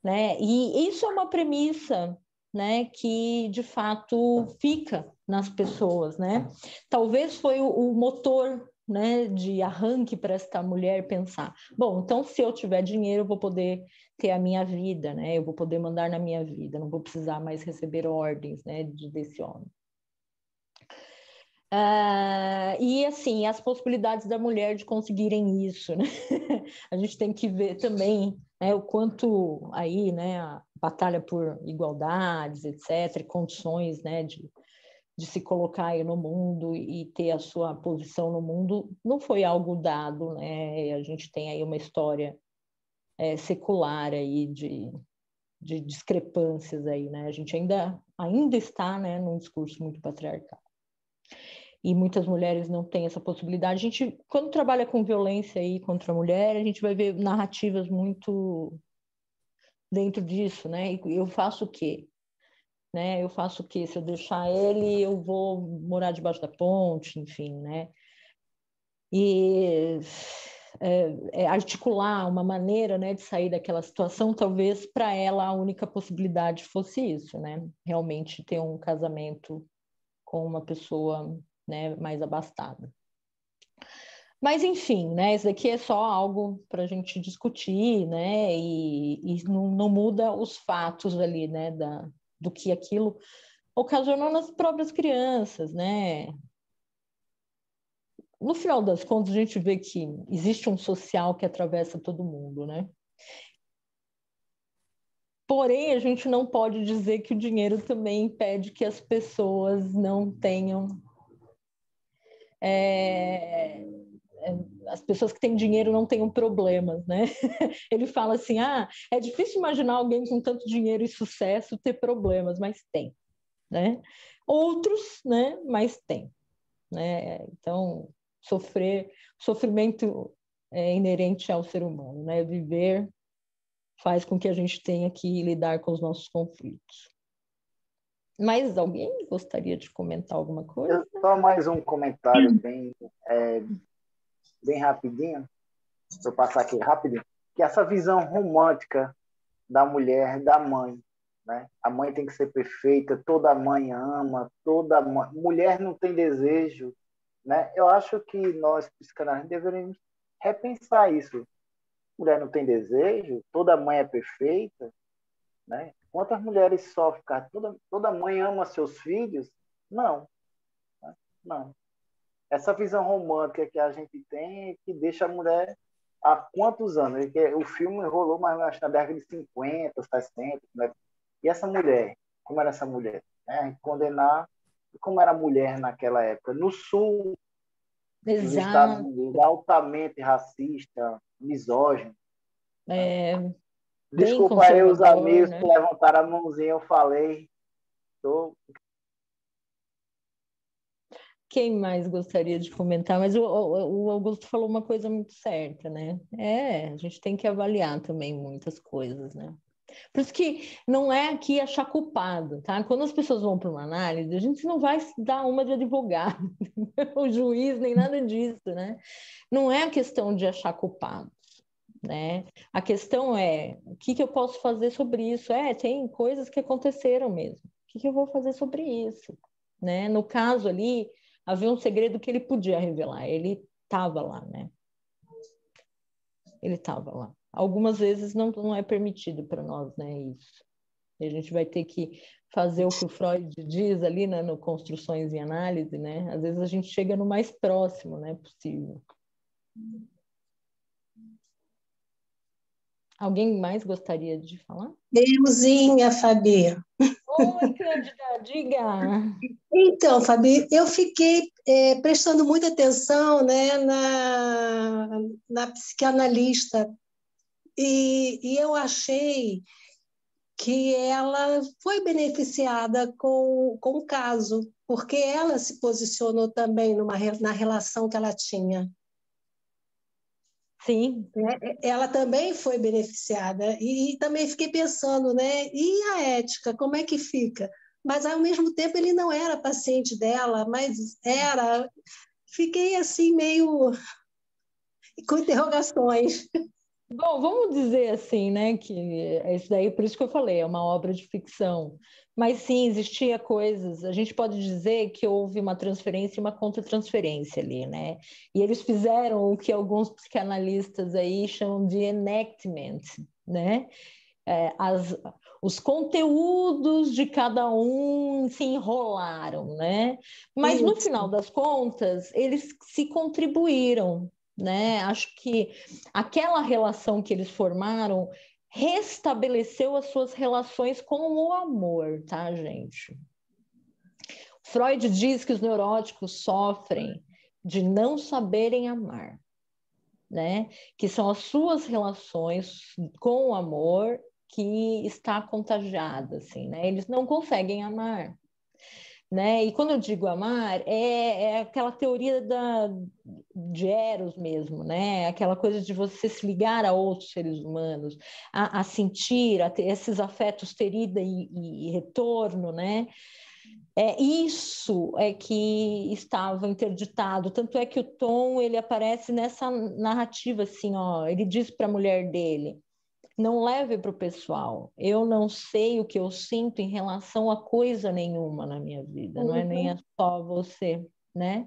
né, e isso é uma premissa, né, que de fato fica nas pessoas, né. Talvez foi o motor, né, de arranque para esta mulher pensar, bom, então se eu tiver dinheiro eu vou poder ter a minha vida, né, eu vou poder mandar na minha vida, não vou precisar mais receber ordens, né, desse homem. E assim, as possibilidades da mulher de conseguirem isso, né? A gente tem que ver também, né, o quanto aí, né, a batalha por igualdades, etc., condições, né, de se colocar aí no mundo e ter a sua posição no mundo, não foi algo dado, né? A gente tem aí uma história secular aí de discrepâncias aí, né? A gente ainda está, né, num discurso muito patriarcal. E muitas mulheres não têm essa possibilidade. A gente, quando trabalha com violência aí contra a mulher, a gente vai ver narrativas muito dentro disso, né? E eu faço o quê? Né? Eu faço o quê? Se eu deixar ele, eu vou morar debaixo da ponte, enfim, né? E articular uma maneira, né, de sair daquela situação, talvez para ela a única possibilidade fosse isso, né? Realmente ter um casamento com uma pessoa, né, mais abastada. Mas, enfim, né, isso daqui é só algo para a gente discutir, né, e não muda os fatos ali, né, do que aquilo ocasionou nas próprias crianças, né. No final das contas, a gente vê que existe um social que atravessa todo mundo, né. Porém, a gente não pode dizer que o dinheiro também impede que as pessoas não tenham as pessoas que têm dinheiro não tenham problemas, né? Ele fala assim, é difícil imaginar alguém com tanto dinheiro e sucesso ter problemas, mas tem, né? Outros, né? Mas tem, né? Então, sofrimento é inerente ao ser humano, né? Viver faz com que a gente tenha que lidar com os nossos conflitos. Mas alguém gostaria de comentar alguma coisa? Só mais um comentário bem rapidinho, vou passar aqui rapidinho, que essa visão romântica da mulher, da mãe, né? A mãe tem que ser perfeita, toda mãe ama, toda mãe... mulher não tem desejo, né? Eu acho que nós, psicanalistas, deveríamos repensar isso. Mulher não tem desejo, toda mãe é perfeita, né? Quantas mulheres sofrem, cara? Toda mãe ama seus filhos? Não, né? Não. Essa visão romântica que a gente tem que deixa a mulher há quantos anos? O filme rolou, mas acho na década de 50, 60, né? E essa mulher, como era essa mulher? Condenar como era a mulher naquela época. No Sul, nos Estados Unidos, altamente racista, misógino. Desculpa aí os amigos, né, que levantaram a mãozinha, eu falei. Quem mais gostaria de comentar? Mas o Augusto falou uma coisa muito certa, né? A gente tem que avaliar também muitas coisas, né? Por isso que não é aqui achar culpado, tá? Quando as pessoas vão para uma análise, a gente não vai dar uma de advogado, o juiz, nem nada disso, né? Não é a questão de achar culpado, né? A questão é, o que eu posso fazer sobre isso? Tem coisas que aconteceram mesmo. O que eu vou fazer sobre isso? Né? No caso ali, havia um segredo que ele podia revelar. Ele estava lá, né? Ele estava lá. Algumas vezes não é permitido para nós, né, isso. E a gente vai ter que fazer o que o Freud diz ali, né, no Construções em Análise, né? Às vezes a gente chega no mais próximo, né, possível. Alguém mais gostaria de falar? Euzinha, Fabi. Oi, Cândida, diga. Então, Fabi, eu fiquei prestando muita atenção, né, na psicanalista e eu achei que ela foi beneficiada com o caso, porque ela se posicionou também na relação que ela tinha. Sim. Ela também foi beneficiada. E também fiquei pensando, né? E a ética, como é que fica? Mas, ao mesmo tempo, ele não era paciente dela, mas era... Fiquei, assim, meio com interrogações. Bom, vamos dizer assim, né, que isso daí, por isso que eu falei, é uma obra de ficção. Mas sim, existia coisas, a gente pode dizer que houve uma transferência e uma contra-transferência ali, né? E eles fizeram o que alguns psicanalistas aí chamam de enactment, né? Os conteúdos de cada um se enrolaram, né? Mas no final das contas, eles se contribuíram, né? Acho que aquela relação que eles formaram restabeleceu as suas relações com o amor, tá, gente? Freud diz que os neuróticos sofrem de não saberem amar, né? Que são as suas relações com o amor que está contagiada, assim, né? Eles não conseguem amar, né? E quando eu digo amar, é aquela teoria de Eros mesmo, né? Aquela coisa de você se ligar a outros seres humanos, a sentir, a ter esses afetos, ter ida e retorno, né? Isso é que estava interditado, tanto é que o Tom, ele aparece nessa narrativa assim, ó, ele diz para a mulher dele: não leve para o pessoal, eu não sei o que eu sinto em relação a coisa nenhuma na minha vida, não é nem só você, né?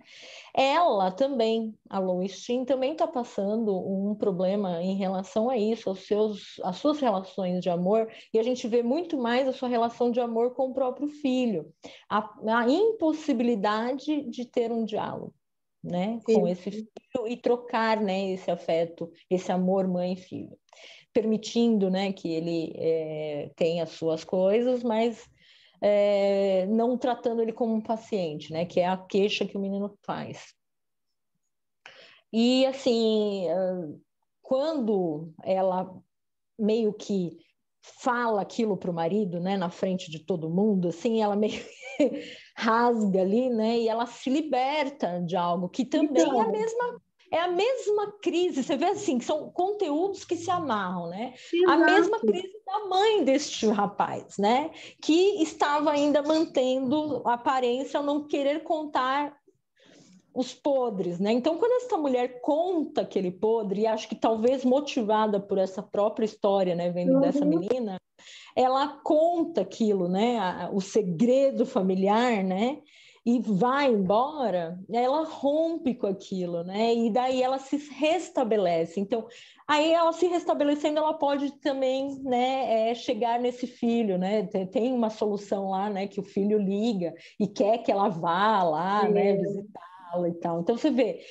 Ela também, a Lois Chin, também está passando um problema em relação a isso, às suas relações de amor, e a gente vê muito mais a sua relação de amor com o próprio filho, a impossibilidade de ter um diálogo, né, com esse filho e trocar, né, esse afeto, esse amor mãe e filho, permitindo, né, que ele tenha as suas coisas, mas não tratando ele como um paciente, né, que é a queixa que o menino faz. E, assim, quando ela meio que fala aquilo para o marido, né, na frente de todo mundo, assim, ela meio rasga ali, né, e ela se liberta de algo que também é a mesma crise. Você vê assim, que são conteúdos que se amarram, né? Exato. A mesma crise da mãe deste rapaz, né? Que estava ainda mantendo a aparência ao não querer contar os podres, né? Então, quando essa mulher conta aquele podre, e acho que talvez motivada por essa própria história, né, vendo dessa menina, ela conta aquilo, né, o segredo familiar, né, e vai embora, ela rompe com aquilo, né, e daí ela se restabelece. Então, aí ela se restabelecendo, ela pode também, né, chegar nesse filho, né, tem uma solução lá, né, que o filho liga e quer que ela vá lá, né, visitá-la e tal. Então, você vê,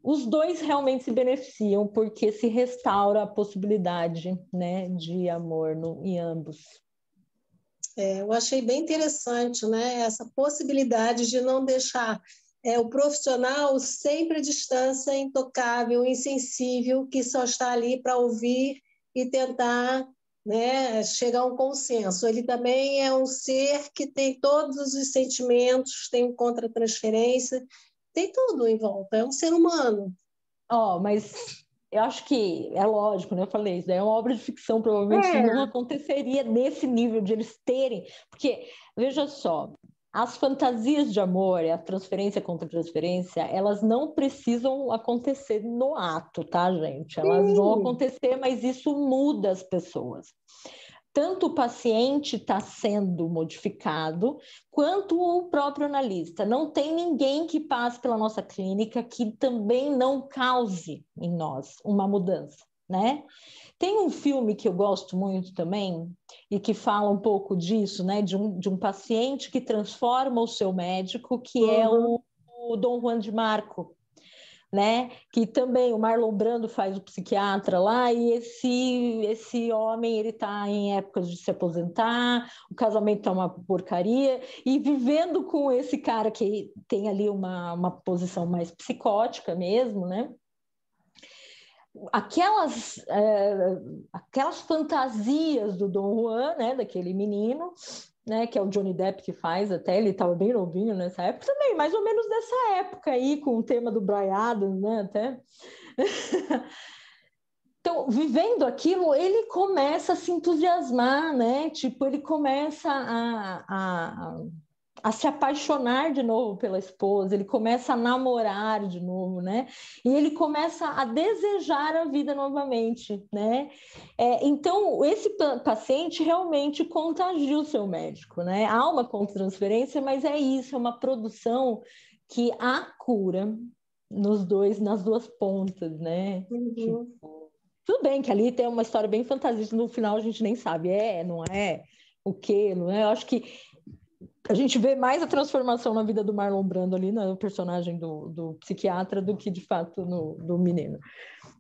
os dois realmente se beneficiam porque se restaura a possibilidade, né, de amor em ambos. Eu achei bem interessante, né, essa possibilidade de não deixar o profissional sempre à distância, intocável, insensível, que só está ali para ouvir e tentar, né, chegar a um consenso. Ele também é um ser que tem todos os sentimentos, tem contra-transferência, tem tudo em volta, é um ser humano. Mas eu acho que é lógico, né? Eu falei, isso daí é uma obra de ficção, provavelmente não aconteceria nesse nível de eles terem, porque, veja só, as fantasias de amor e a transferência contra transferência, elas não precisam acontecer no ato, tá, gente? Elas vão acontecer, mas isso muda as pessoas. Tanto o paciente está sendo modificado, quanto o próprio analista. Não tem ninguém que passe pela nossa clínica que também não cause em nós uma mudança, né? Tem um filme que eu gosto muito também, e que fala um pouco disso, né? De um paciente que transforma o seu médico, que é o Dom Juan de Marco, né? Que também o Marlon Brando faz o psiquiatra lá, e esse homem, ele está em épocas de se aposentar, o casamento está uma porcaria, e vivendo com esse cara que tem ali uma posição mais psicótica mesmo, né? aquelas fantasias do Dom Juan, né, daquele menino, né, que é o Johnny Depp que faz, até ele estava bem novinho nessa época também, mais ou menos dessa época aí, com o tema do Bryan Adams, né, até. Então, vivendo aquilo, ele começa a se entusiasmar, né, tipo, ele começa a se apaixonar de novo pela esposa, ele começa a namorar de novo, né? E ele começa a desejar a vida novamente, né? Então, esse paciente realmente contagia o seu médico, né? Há uma contra-transferência, mas é isso, é uma produção que há cura nas duas pontas, né? Tipo, tudo bem que ali tem uma história bem fantasiosa, no final a gente nem sabe, não é, o quê, não é? Eu acho que a gente vê mais a transformação na vida do Marlon Brando ali, no personagem do psiquiatra, do que, de fato, do menino.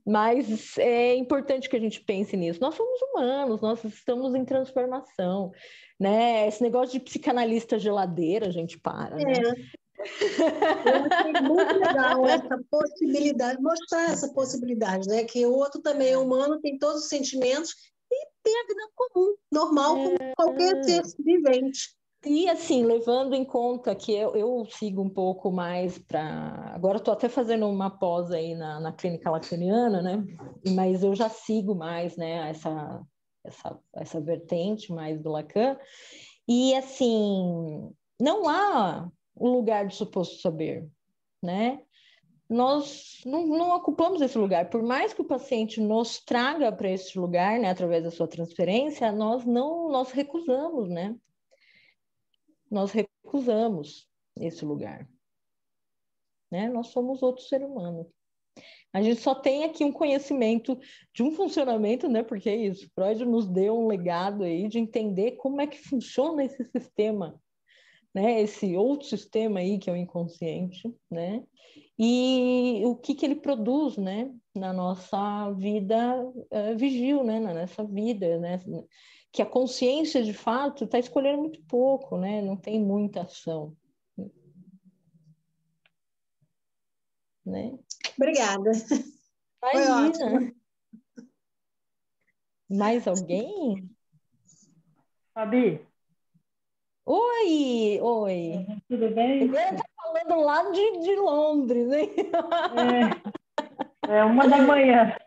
Mas é importante que a gente pense nisso. Nós somos humanos, nós estamos em transformação, né? Esse negócio de psicanalista geladeira, a gente para, né? Eu achei muito legal essa possibilidade, mostrar essa possibilidade, né? Que o outro também é humano, tem todos os sentimentos e tem a vida comum, normal, como qualquer ser vivente. E assim, levando em conta que eu sigo um pouco mais para... Agora estou até fazendo uma pós aí na clínica lacaniana, né? Mas eu já sigo mais, né, essa vertente mais do Lacan. E assim, não há um lugar de suposto saber, né? Nós não ocupamos esse lugar. Por mais que o paciente nos traga para esse lugar, né, através da sua transferência, nós recusamos, né? Nós recusamos esse lugar, né? Nós somos outro ser humano. A gente só tem aqui um conhecimento de um funcionamento, né? Porque é isso, Freud nos deu um legado aí de entender como é que funciona esse sistema, né? Esse outro sistema aí que é o inconsciente, né? E o que ele produz, né? Na nossa vida vigil, né? Na nossa vida, né? Que a consciência, de fato, está escolhendo muito pouco, né? Não tem muita ação. Né? Obrigada. Foi ótimo. Mais alguém? Fabi? Oi! Tudo bem? Ele está falando lá de Londres, hein? É 1h.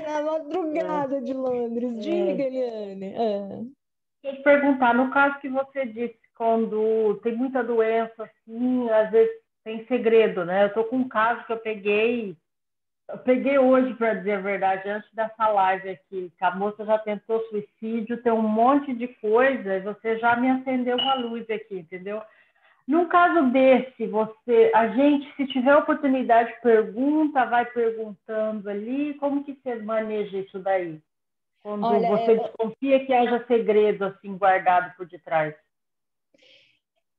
Na madrugada de Londres. Diga, Eliane. Deixa eu te perguntar, no caso que você disse, quando tem muita doença, assim, às vezes tem segredo, né? Eu tô com um caso que eu peguei hoje, para dizer a verdade, antes dessa live aqui, que a moça já tentou suicídio, tem um monte de coisa, e você já me acendeu uma luz aqui, entendeu? Num caso desse, a gente, se tiver oportunidade, pergunta, vai perguntando ali, como que você maneja isso daí? Quando você desconfia que haja segredo assim guardado por detrás.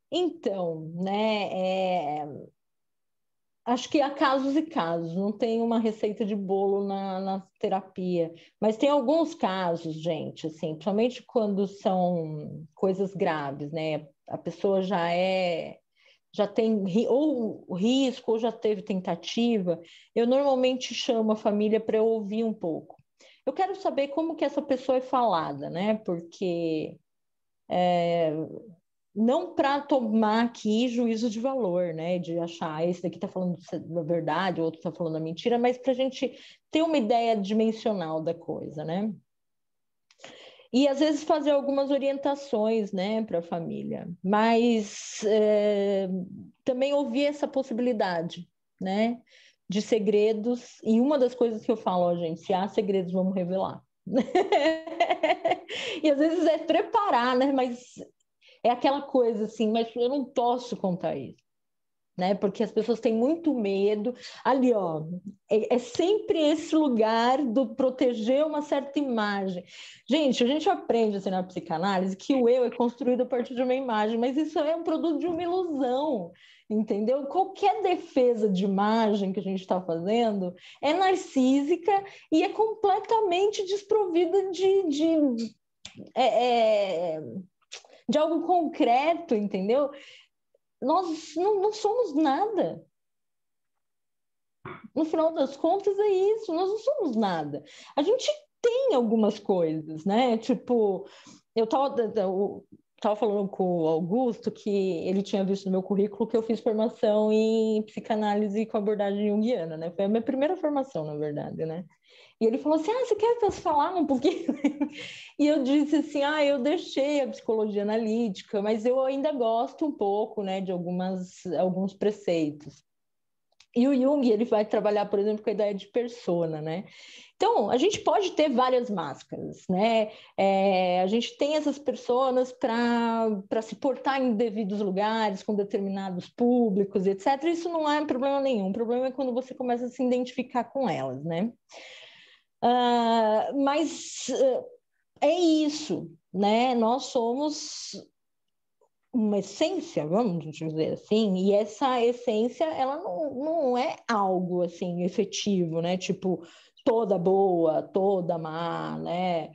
Então, né, acho que há casos e casos, não tem uma receita de bolo na terapia, mas tem alguns casos, gente, assim, principalmente quando são coisas graves, né? A pessoa já tem ou risco, ou já teve tentativa, eu normalmente chamo a família para eu ouvir um pouco. Eu quero saber como que essa pessoa é falada, né? Porque não para tomar aqui juízo de valor, né? De achar esse daqui está falando a verdade, o outro está falando a mentira, mas para a gente ter uma ideia dimensional da coisa, né? E às vezes fazer algumas orientações, né, para a família, mas também ouvir essa possibilidade, né, de segredos. E uma das coisas que eu falo, ó, gente, se há segredos, vamos revelar. E às vezes é preparar, né, mas é aquela coisa assim, mas eu não posso contar isso, né? Porque as pessoas têm muito medo. Ali, ó, é sempre esse lugar do proteger uma certa imagem. Gente, a gente aprende assim, na psicanálise que o eu é construído a partir de uma imagem, mas isso é um produto de uma ilusão, entendeu? Qualquer defesa de imagem que a gente está fazendo é narcísica e é completamente desprovida de algo concreto, entendeu? Nós não somos nada. No final das contas é isso, nós não somos nada. A gente tem algumas coisas, né? Tipo, eu tava falando com o Augusto que ele tinha visto no meu currículo que eu fiz formação em psicanálise com abordagem junguiana, né? Foi a minha primeira formação, na verdade, né? E ele falou assim, você quer falar um pouquinho? E eu disse assim, eu deixei a psicologia analítica, mas eu ainda gosto um pouco, né, de alguns preceitos. E o Jung, ele vai trabalhar, por exemplo, com a ideia de persona, né? Então, a gente pode ter várias máscaras, né? A gente tem essas personas para se portar em devidos lugares, com determinados públicos, etc. Isso não é problema nenhum. O problema é quando você começa a se identificar com elas, né? Mas é isso, né? Nós somos uma essência, vamos dizer assim, e essa essência, ela não é algo, assim, efetivo, né? Tipo, toda boa, toda má, né?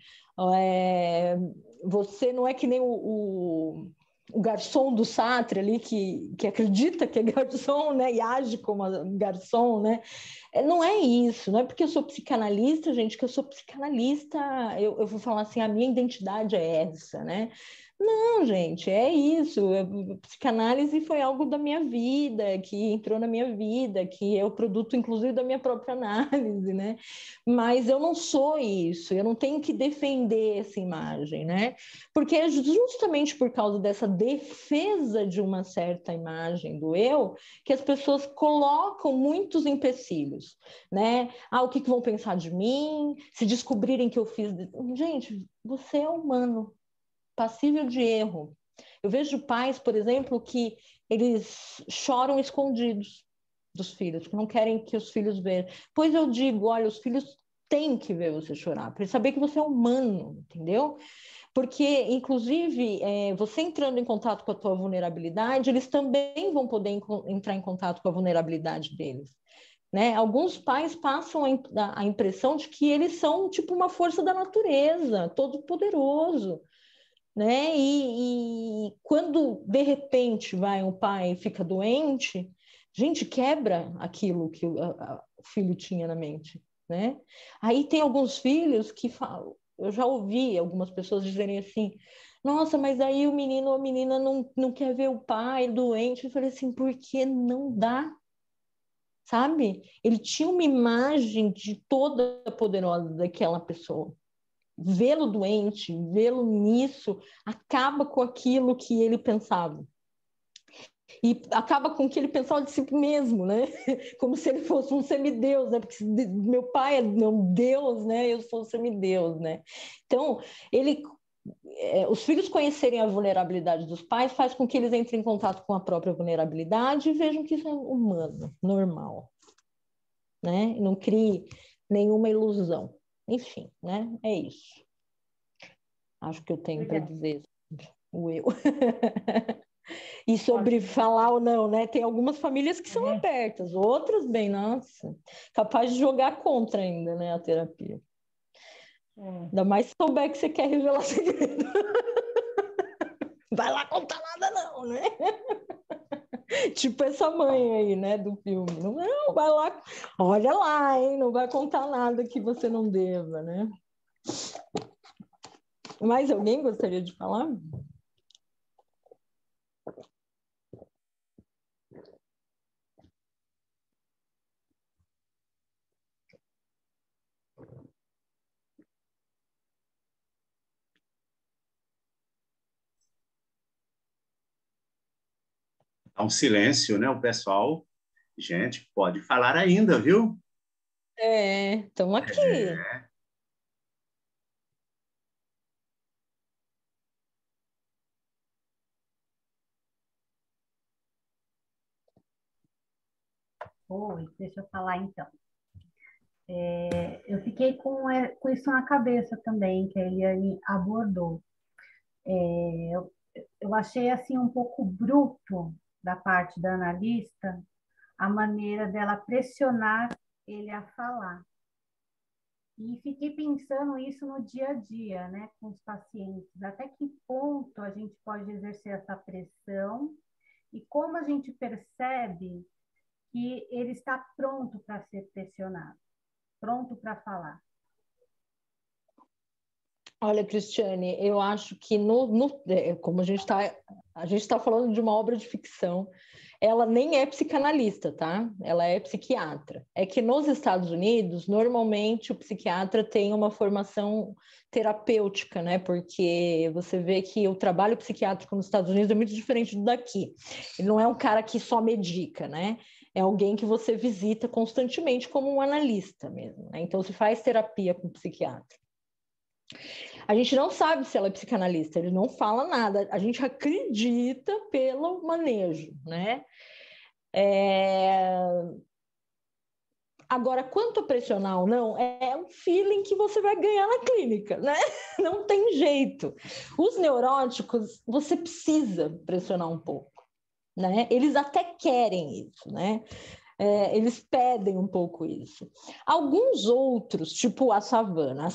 Você não é que nem o garçom do Sartre ali, que acredita que é garçom, né? E age como garçom, né? Não é isso, não é porque eu sou psicanalista, gente, que eu sou psicanalista, eu vou falar assim, a minha identidade é essa, né? Não, gente, é isso. Psicanálise foi algo da minha vida, que entrou na minha vida, que é o produto, inclusive, da minha própria análise, né? Mas eu não sou isso, eu não tenho que defender essa imagem, né? Porque é justamente por causa dessa defesa de uma certa imagem do eu que as pessoas colocam muitos empecilhos, né? O que vão pensar de mim? Se descobrirem que eu fiz... Gente, você é humano, passível de erro. Eu vejo pais, por exemplo, que eles choram escondidos dos filhos, que não querem que os filhos vejam. Pois eu digo, olha, os filhos têm que ver você chorar, para saber que você é humano, entendeu? Porque, inclusive, você entrando em contato com a tua vulnerabilidade, eles também vão poder entrar em contato com a vulnerabilidade deles. Né? Alguns pais passam a impressão de que eles são tipo uma força da natureza, todo poderoso, né? E quando de repente um pai fica doente, gente, quebra aquilo que o filho tinha na mente, né? Aí tem alguns filhos que falam, eu já ouvi algumas pessoas dizerem assim, nossa, mas aí o menino ou a menina não quer ver o pai doente. Eu falei assim, porque não dá, sabe? Ele tinha uma imagem de toda poderosa daquela pessoa. Vê-lo doente, vê-lo nisso, acaba com aquilo que ele pensava. E acaba com o que ele pensava de si mesmo, né? Como se ele fosse um semideus, né? Porque meu pai é um deus, né? Eu sou um semideus, né? Então, os filhos conhecerem a vulnerabilidade dos pais faz com que eles entrem em contato com a própria vulnerabilidade e vejam que isso é humano, normal, né? E não crie nenhuma ilusão. Enfim, né? É isso. Acho que eu tenho para dizer o eu. E sobre falar ou não, né? Tem algumas famílias que são abertas, outras, bem, nossa, capaz de jogar contra ainda, né? A terapia. Ainda mais se souber que você quer revelar segredo. Vai lá contar nada, não, né? Tipo essa mãe aí, né, do filme. Não, vai lá, olha lá, hein? Não vai contar nada que você não deva, né? Mais alguém gostaria de falar? Há um silêncio, né? O pessoal, gente, pode falar ainda, viu? Estamos aqui. Oi, deixa eu falar então. Eu fiquei com isso na cabeça também, que ele abordou. Eu achei assim um pouco bruto da parte da analista a maneira dela pressionar ele a falar. E fiquei pensando isso no dia a dia, né, com os pacientes. Até que ponto a gente pode exercer essa pressão e como a gente percebe que ele está pronto para ser pressionado, pronto para falar? Olha, Cristiane, eu acho que como a gente está falando de uma obra de ficção, ela nem é psicanalista, tá? Ela é psiquiatra. É que nos Estados Unidos, normalmente o psiquiatra tem uma formação terapêutica, né? Porque você vê que o trabalho psiquiátrico nos Estados Unidos é muito diferente do daqui. Ele não é um cara que só medica, né? É alguém que você visita constantemente como um analista mesmo, né? Então, se faz terapia com o psiquiatra. A gente não sabe se ela é psicanalista, ele não fala nada, a gente acredita pelo manejo, né? Agora, quanto a pressionar ou não, é um feeling que você vai ganhar na clínica, né? Não tem jeito. Os neuróticos, você precisa pressionar um pouco, né? Eles até querem isso, né? Eles pedem um pouco isso. Alguns outros, tipo a savana,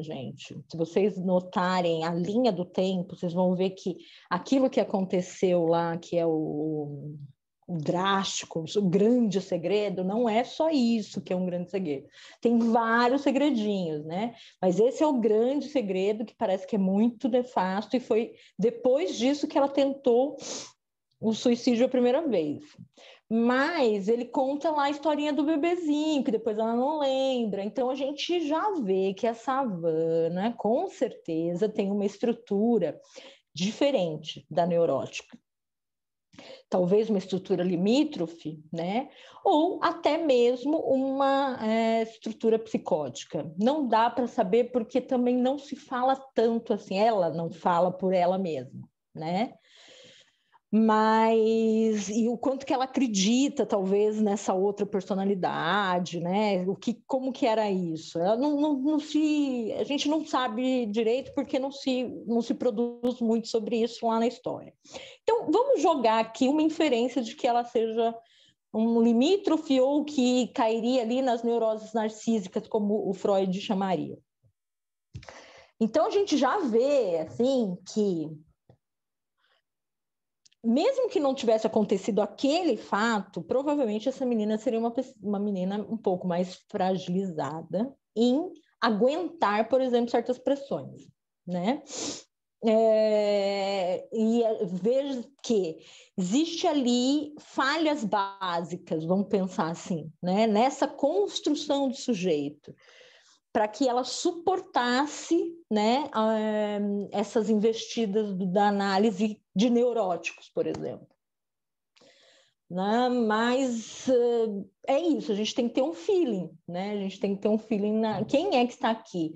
gente, se vocês notarem a linha do tempo, vocês vão ver que aquilo que aconteceu lá, que é o drástico, o grande segredo, não é só isso que é um grande segredo. Tem vários segredinhos, né? Mas esse é o grande segredo que parece que é muito nefasto e foi depois disso que ela tentou o suicídio a primeira vez. Mas ele conta lá a historinha do bebezinho, que depois ela não lembra. Então, a gente já vê que a savana, com certeza, tem uma estrutura diferente da neurótica. Talvez uma estrutura limítrofe, né? Ou até mesmo uma estrutura psicótica. Não dá para saber porque também não se fala tanto assim. Ela não fala por ela mesma, né? Mas e o quanto que ela acredita talvez nessa outra personalidade, né? Como que era isso? Ela a gente não sabe direito porque não se produz muito sobre isso lá na história. Então vamos jogar aqui uma inferência de que ela seja um limítrofe ou que cairia ali nas neuroses narcísicas, como o Freud chamaria. Então a gente já vê assim que mesmo que não tivesse acontecido aquele fato, provavelmente essa menina seria uma menina um pouco mais fragilizada em aguentar, por exemplo, certas pressões, né? E veja que existe ali falhas básicas, vamos pensar assim, né? Nessa construção do sujeito, para que ela suportasse, né, essas investidas da análise de neuróticos, por exemplo. Né? Mas é isso, a gente tem que ter um feeling, né? A gente tem que ter um feeling quem é que está aqui.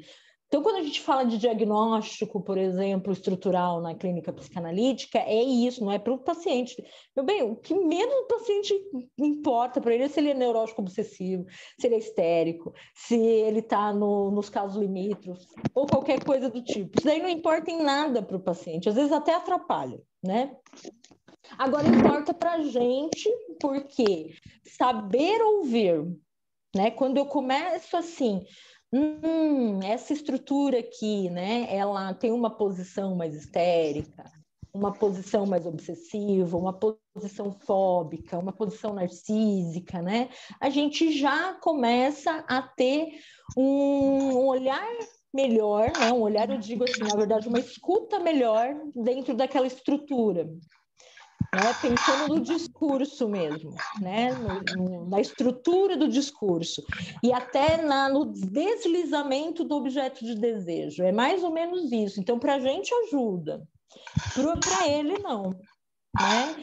Então, quando a gente fala de diagnóstico, por exemplo, estrutural na clínica psicanalítica, é isso, não é para o paciente. Meu bem, o que menos o paciente importa para ele é se ele é neurótico obsessivo, se ele é histérico, se ele está nos casos limítrofes, ou qualquer coisa do tipo. Isso daí não importa em nada para o paciente, às vezes até atrapalha, né? Agora, importa para a gente, porque saber ouvir, né? Quando eu começo assim... essa estrutura aqui, né? Ela tem uma posição mais histérica, uma posição mais obsessiva, uma posição fóbica, uma posição narcísica, né? A gente já começa a ter um olhar melhor, né? Um olhar, eu digo assim, na verdade, uma escuta melhor dentro daquela estrutura. Né, pensando no discurso mesmo, né, na estrutura do discurso e até no deslizamento do objeto de desejo. É mais ou menos isso. Então, para a gente ajuda, para ele não. Né?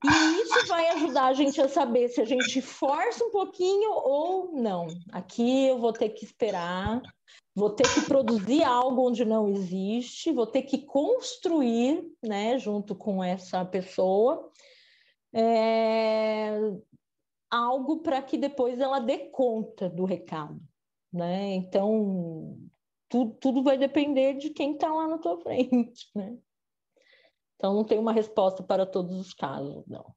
E isso vai ajudar a gente a saber se a gente força um pouquinho ou não. Aqui eu vou ter que esperar, vou ter que produzir algo onde não existe, vou ter que construir, né, junto com essa pessoa, algo para que depois ela dê conta do recado. Né? Então, tudo vai depender de quem está lá na tua frente, né? Então, não tem uma resposta para todos os casos, não.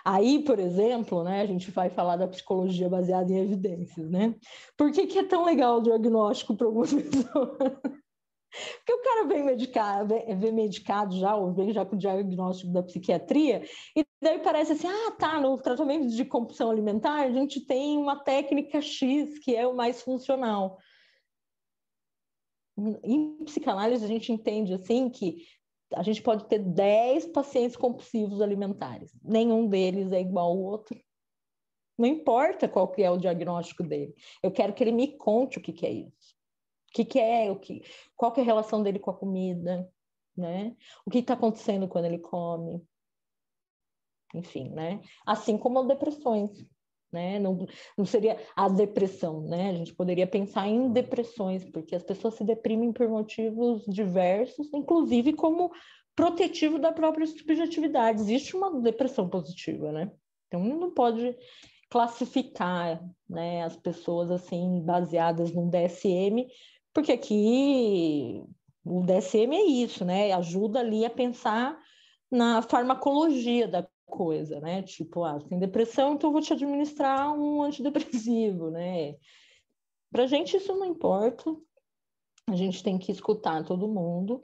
Aí, por exemplo, né, a gente vai falar da psicologia baseada em evidências, né? Por que é tão legal o diagnóstico para algumas pessoas? Porque o cara vem medicado já, ou vem já com o diagnóstico da psiquiatria, e daí parece assim, tá, no tratamento de compulsão alimentar, a gente tem uma técnica X, que é o mais funcional. Em psicanálise, a gente entende assim que a gente pode ter 10 pacientes compulsivos alimentares. Nenhum deles é igual ao outro. Não importa qual que é o diagnóstico dele. Eu quero que ele me conte o que é isso. Qual que é a relação dele com a comida, né? O que está acontecendo quando ele come. Enfim, né? Assim como as depressões. Né? Não seria a depressão, né? A gente poderia pensar em depressões, porque as pessoas se deprimem por motivos diversos, inclusive como protetivo da própria subjetividade. Existe uma depressão positiva, né? Então, não pode classificar, né, as pessoas assim baseadas no DSM, porque aqui o DSM é isso, né? Ajuda ali a pensar na farmacologia da coisa, né? Tipo, você tem depressão, então eu vou te administrar um antidepressivo, né? Pra gente isso não importa. A gente tem que escutar todo mundo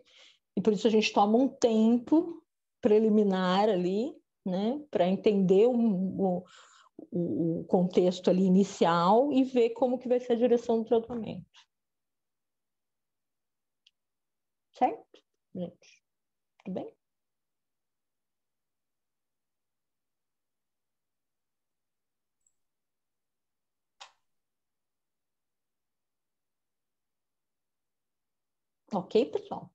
e por isso a gente toma um tempo preliminar ali, né? Para entender o contexto ali inicial e ver como que vai ser a direção do tratamento. Certo, gente? Tudo bem? Ok, pessoal?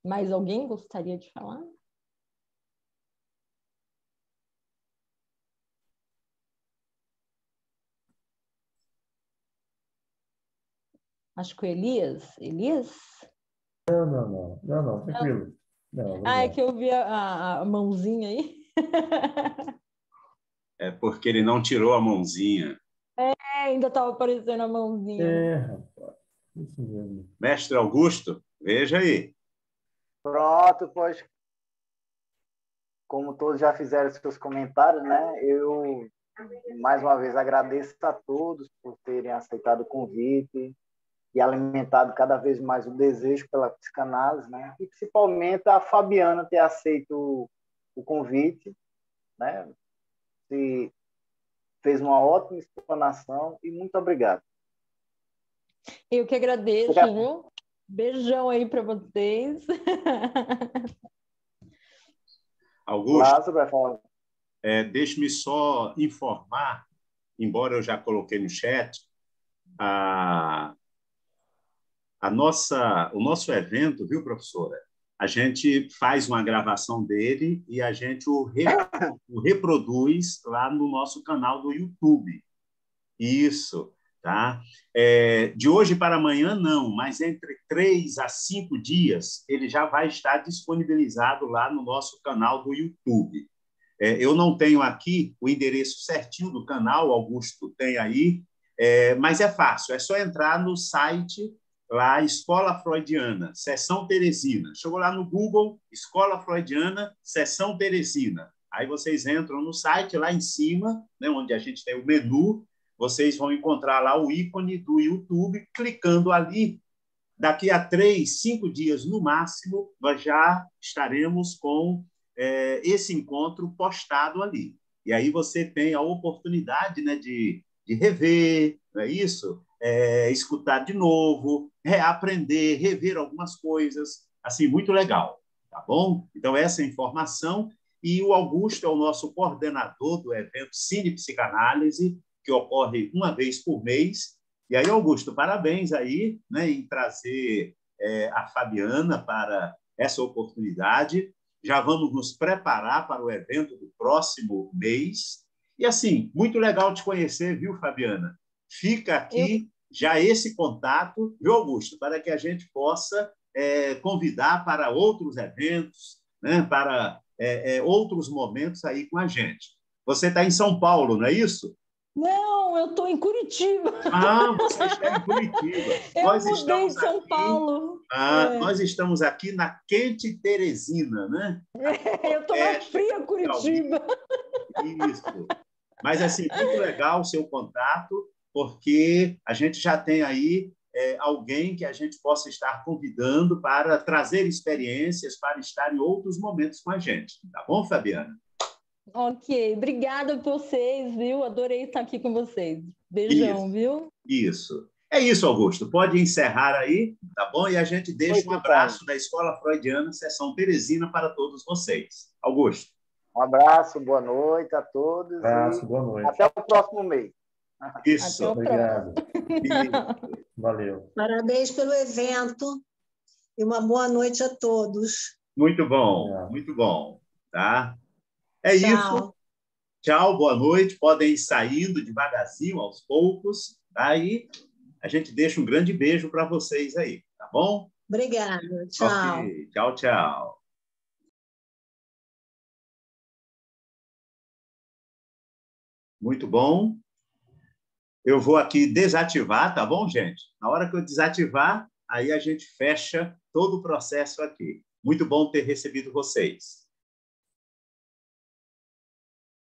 Mais alguém gostaria de falar? Acho que o Elias. Elias? Não, tranquilo. Não, É obrigado. que eu vi a mãozinha aí. É porque ele não tirou a mãozinha. Ainda estava aparecendo a mãozinha. Rapaz, isso mesmo. Mestre Augusto, veja aí. Pronto, pois, como todos já fizeram seus comentários, né? Eu, mais uma vez, agradeço a todos por terem aceitado o convite e alimentado cada vez mais o desejo pela psicanálise, né? E principalmente a Fabiana ter aceito o convite, né? E fez uma ótima explanação e muito obrigado. Eu que agradeço, viu? Beijão aí para vocês. Augusto, Lázaro vai falar. deixe-me só informar, embora eu já coloquei no chat, o nosso evento, viu, professora? A gente faz uma gravação dele e a gente o reproduz lá no nosso canal do YouTube. Isso, tá? De hoje para amanhã, não, mas entre 3 a 5 dias, ele já vai estar disponibilizado lá no nosso canal do YouTube. Eu não tenho aqui o endereço certinho do canal, Augusto tem aí, mas é fácil, é só entrar no site lá, Escola Freudiana, Seção Teresina. Chegou lá no Google, Escola Freudiana, Seção Teresina. Aí vocês entram no site, lá em cima, né, onde a gente tem o menu, vocês vão encontrar lá o ícone do YouTube, clicando ali. Daqui a 3, 5 dias, no máximo, nós já estaremos com esse encontro postado ali. E aí você tem a oportunidade, né, de rever, não é isso? Escutar de novo, reaprender, rever algumas coisas. Assim, muito legal, tá bom? Então, essa é a informação. E o Augusto é o nosso coordenador do evento Cine Psicanálise, que ocorre uma vez por mês. E aí, Augusto, parabéns aí, né, em trazer a Fabiana para essa oportunidade. Já vamos nos preparar para o evento do próximo mês. E, assim, muito legal te conhecer, viu, Fabiana? Fica aqui já esse contato, viu, Augusto, para que a gente possa convidar para outros eventos, né, para outros momentos aí com a gente. Você está em São Paulo, não é isso? Não, eu estou em Curitiba. Você está em Curitiba. Eu mudei de São Paulo. Nós estamos aqui na quente Teresina, né? Eu estou na fria Curitiba. Isso. Mas, assim, muito legal o seu contato. porque a gente já tem aí alguém que a gente possa estar convidando para trazer experiências, para estar em outros momentos com a gente. Tá bom, Fabiana? Ok, obrigada por vocês, viu? Adorei estar aqui com vocês. Beijão, Isso. viu? Isso. É isso, Augusto. Pode encerrar aí, tá bom? E a gente deixa um abraço da Escola Freudiana, Seção Teresina, para todos vocês. Augusto. Um abraço, boa noite a todos. Abraço, boa noite. Até o próximo mês. Isso. Obrigado. Valeu. Parabéns pelo evento e uma boa noite a todos. Muito bom, muito bom. Tá? É Tchau. isso. Tchau, boa noite. Podem ir saindo devagarzinho, aos poucos. Tá? E a gente deixa um grande beijo para vocês aí, tá bom? Obrigada. Tchau. Okay. Tchau, tchau. Muito bom. Eu vou aqui desativar, tá bom, gente? Na hora que eu desativar, aí a gente fecha todo o processo aqui. Muito bom ter recebido vocês.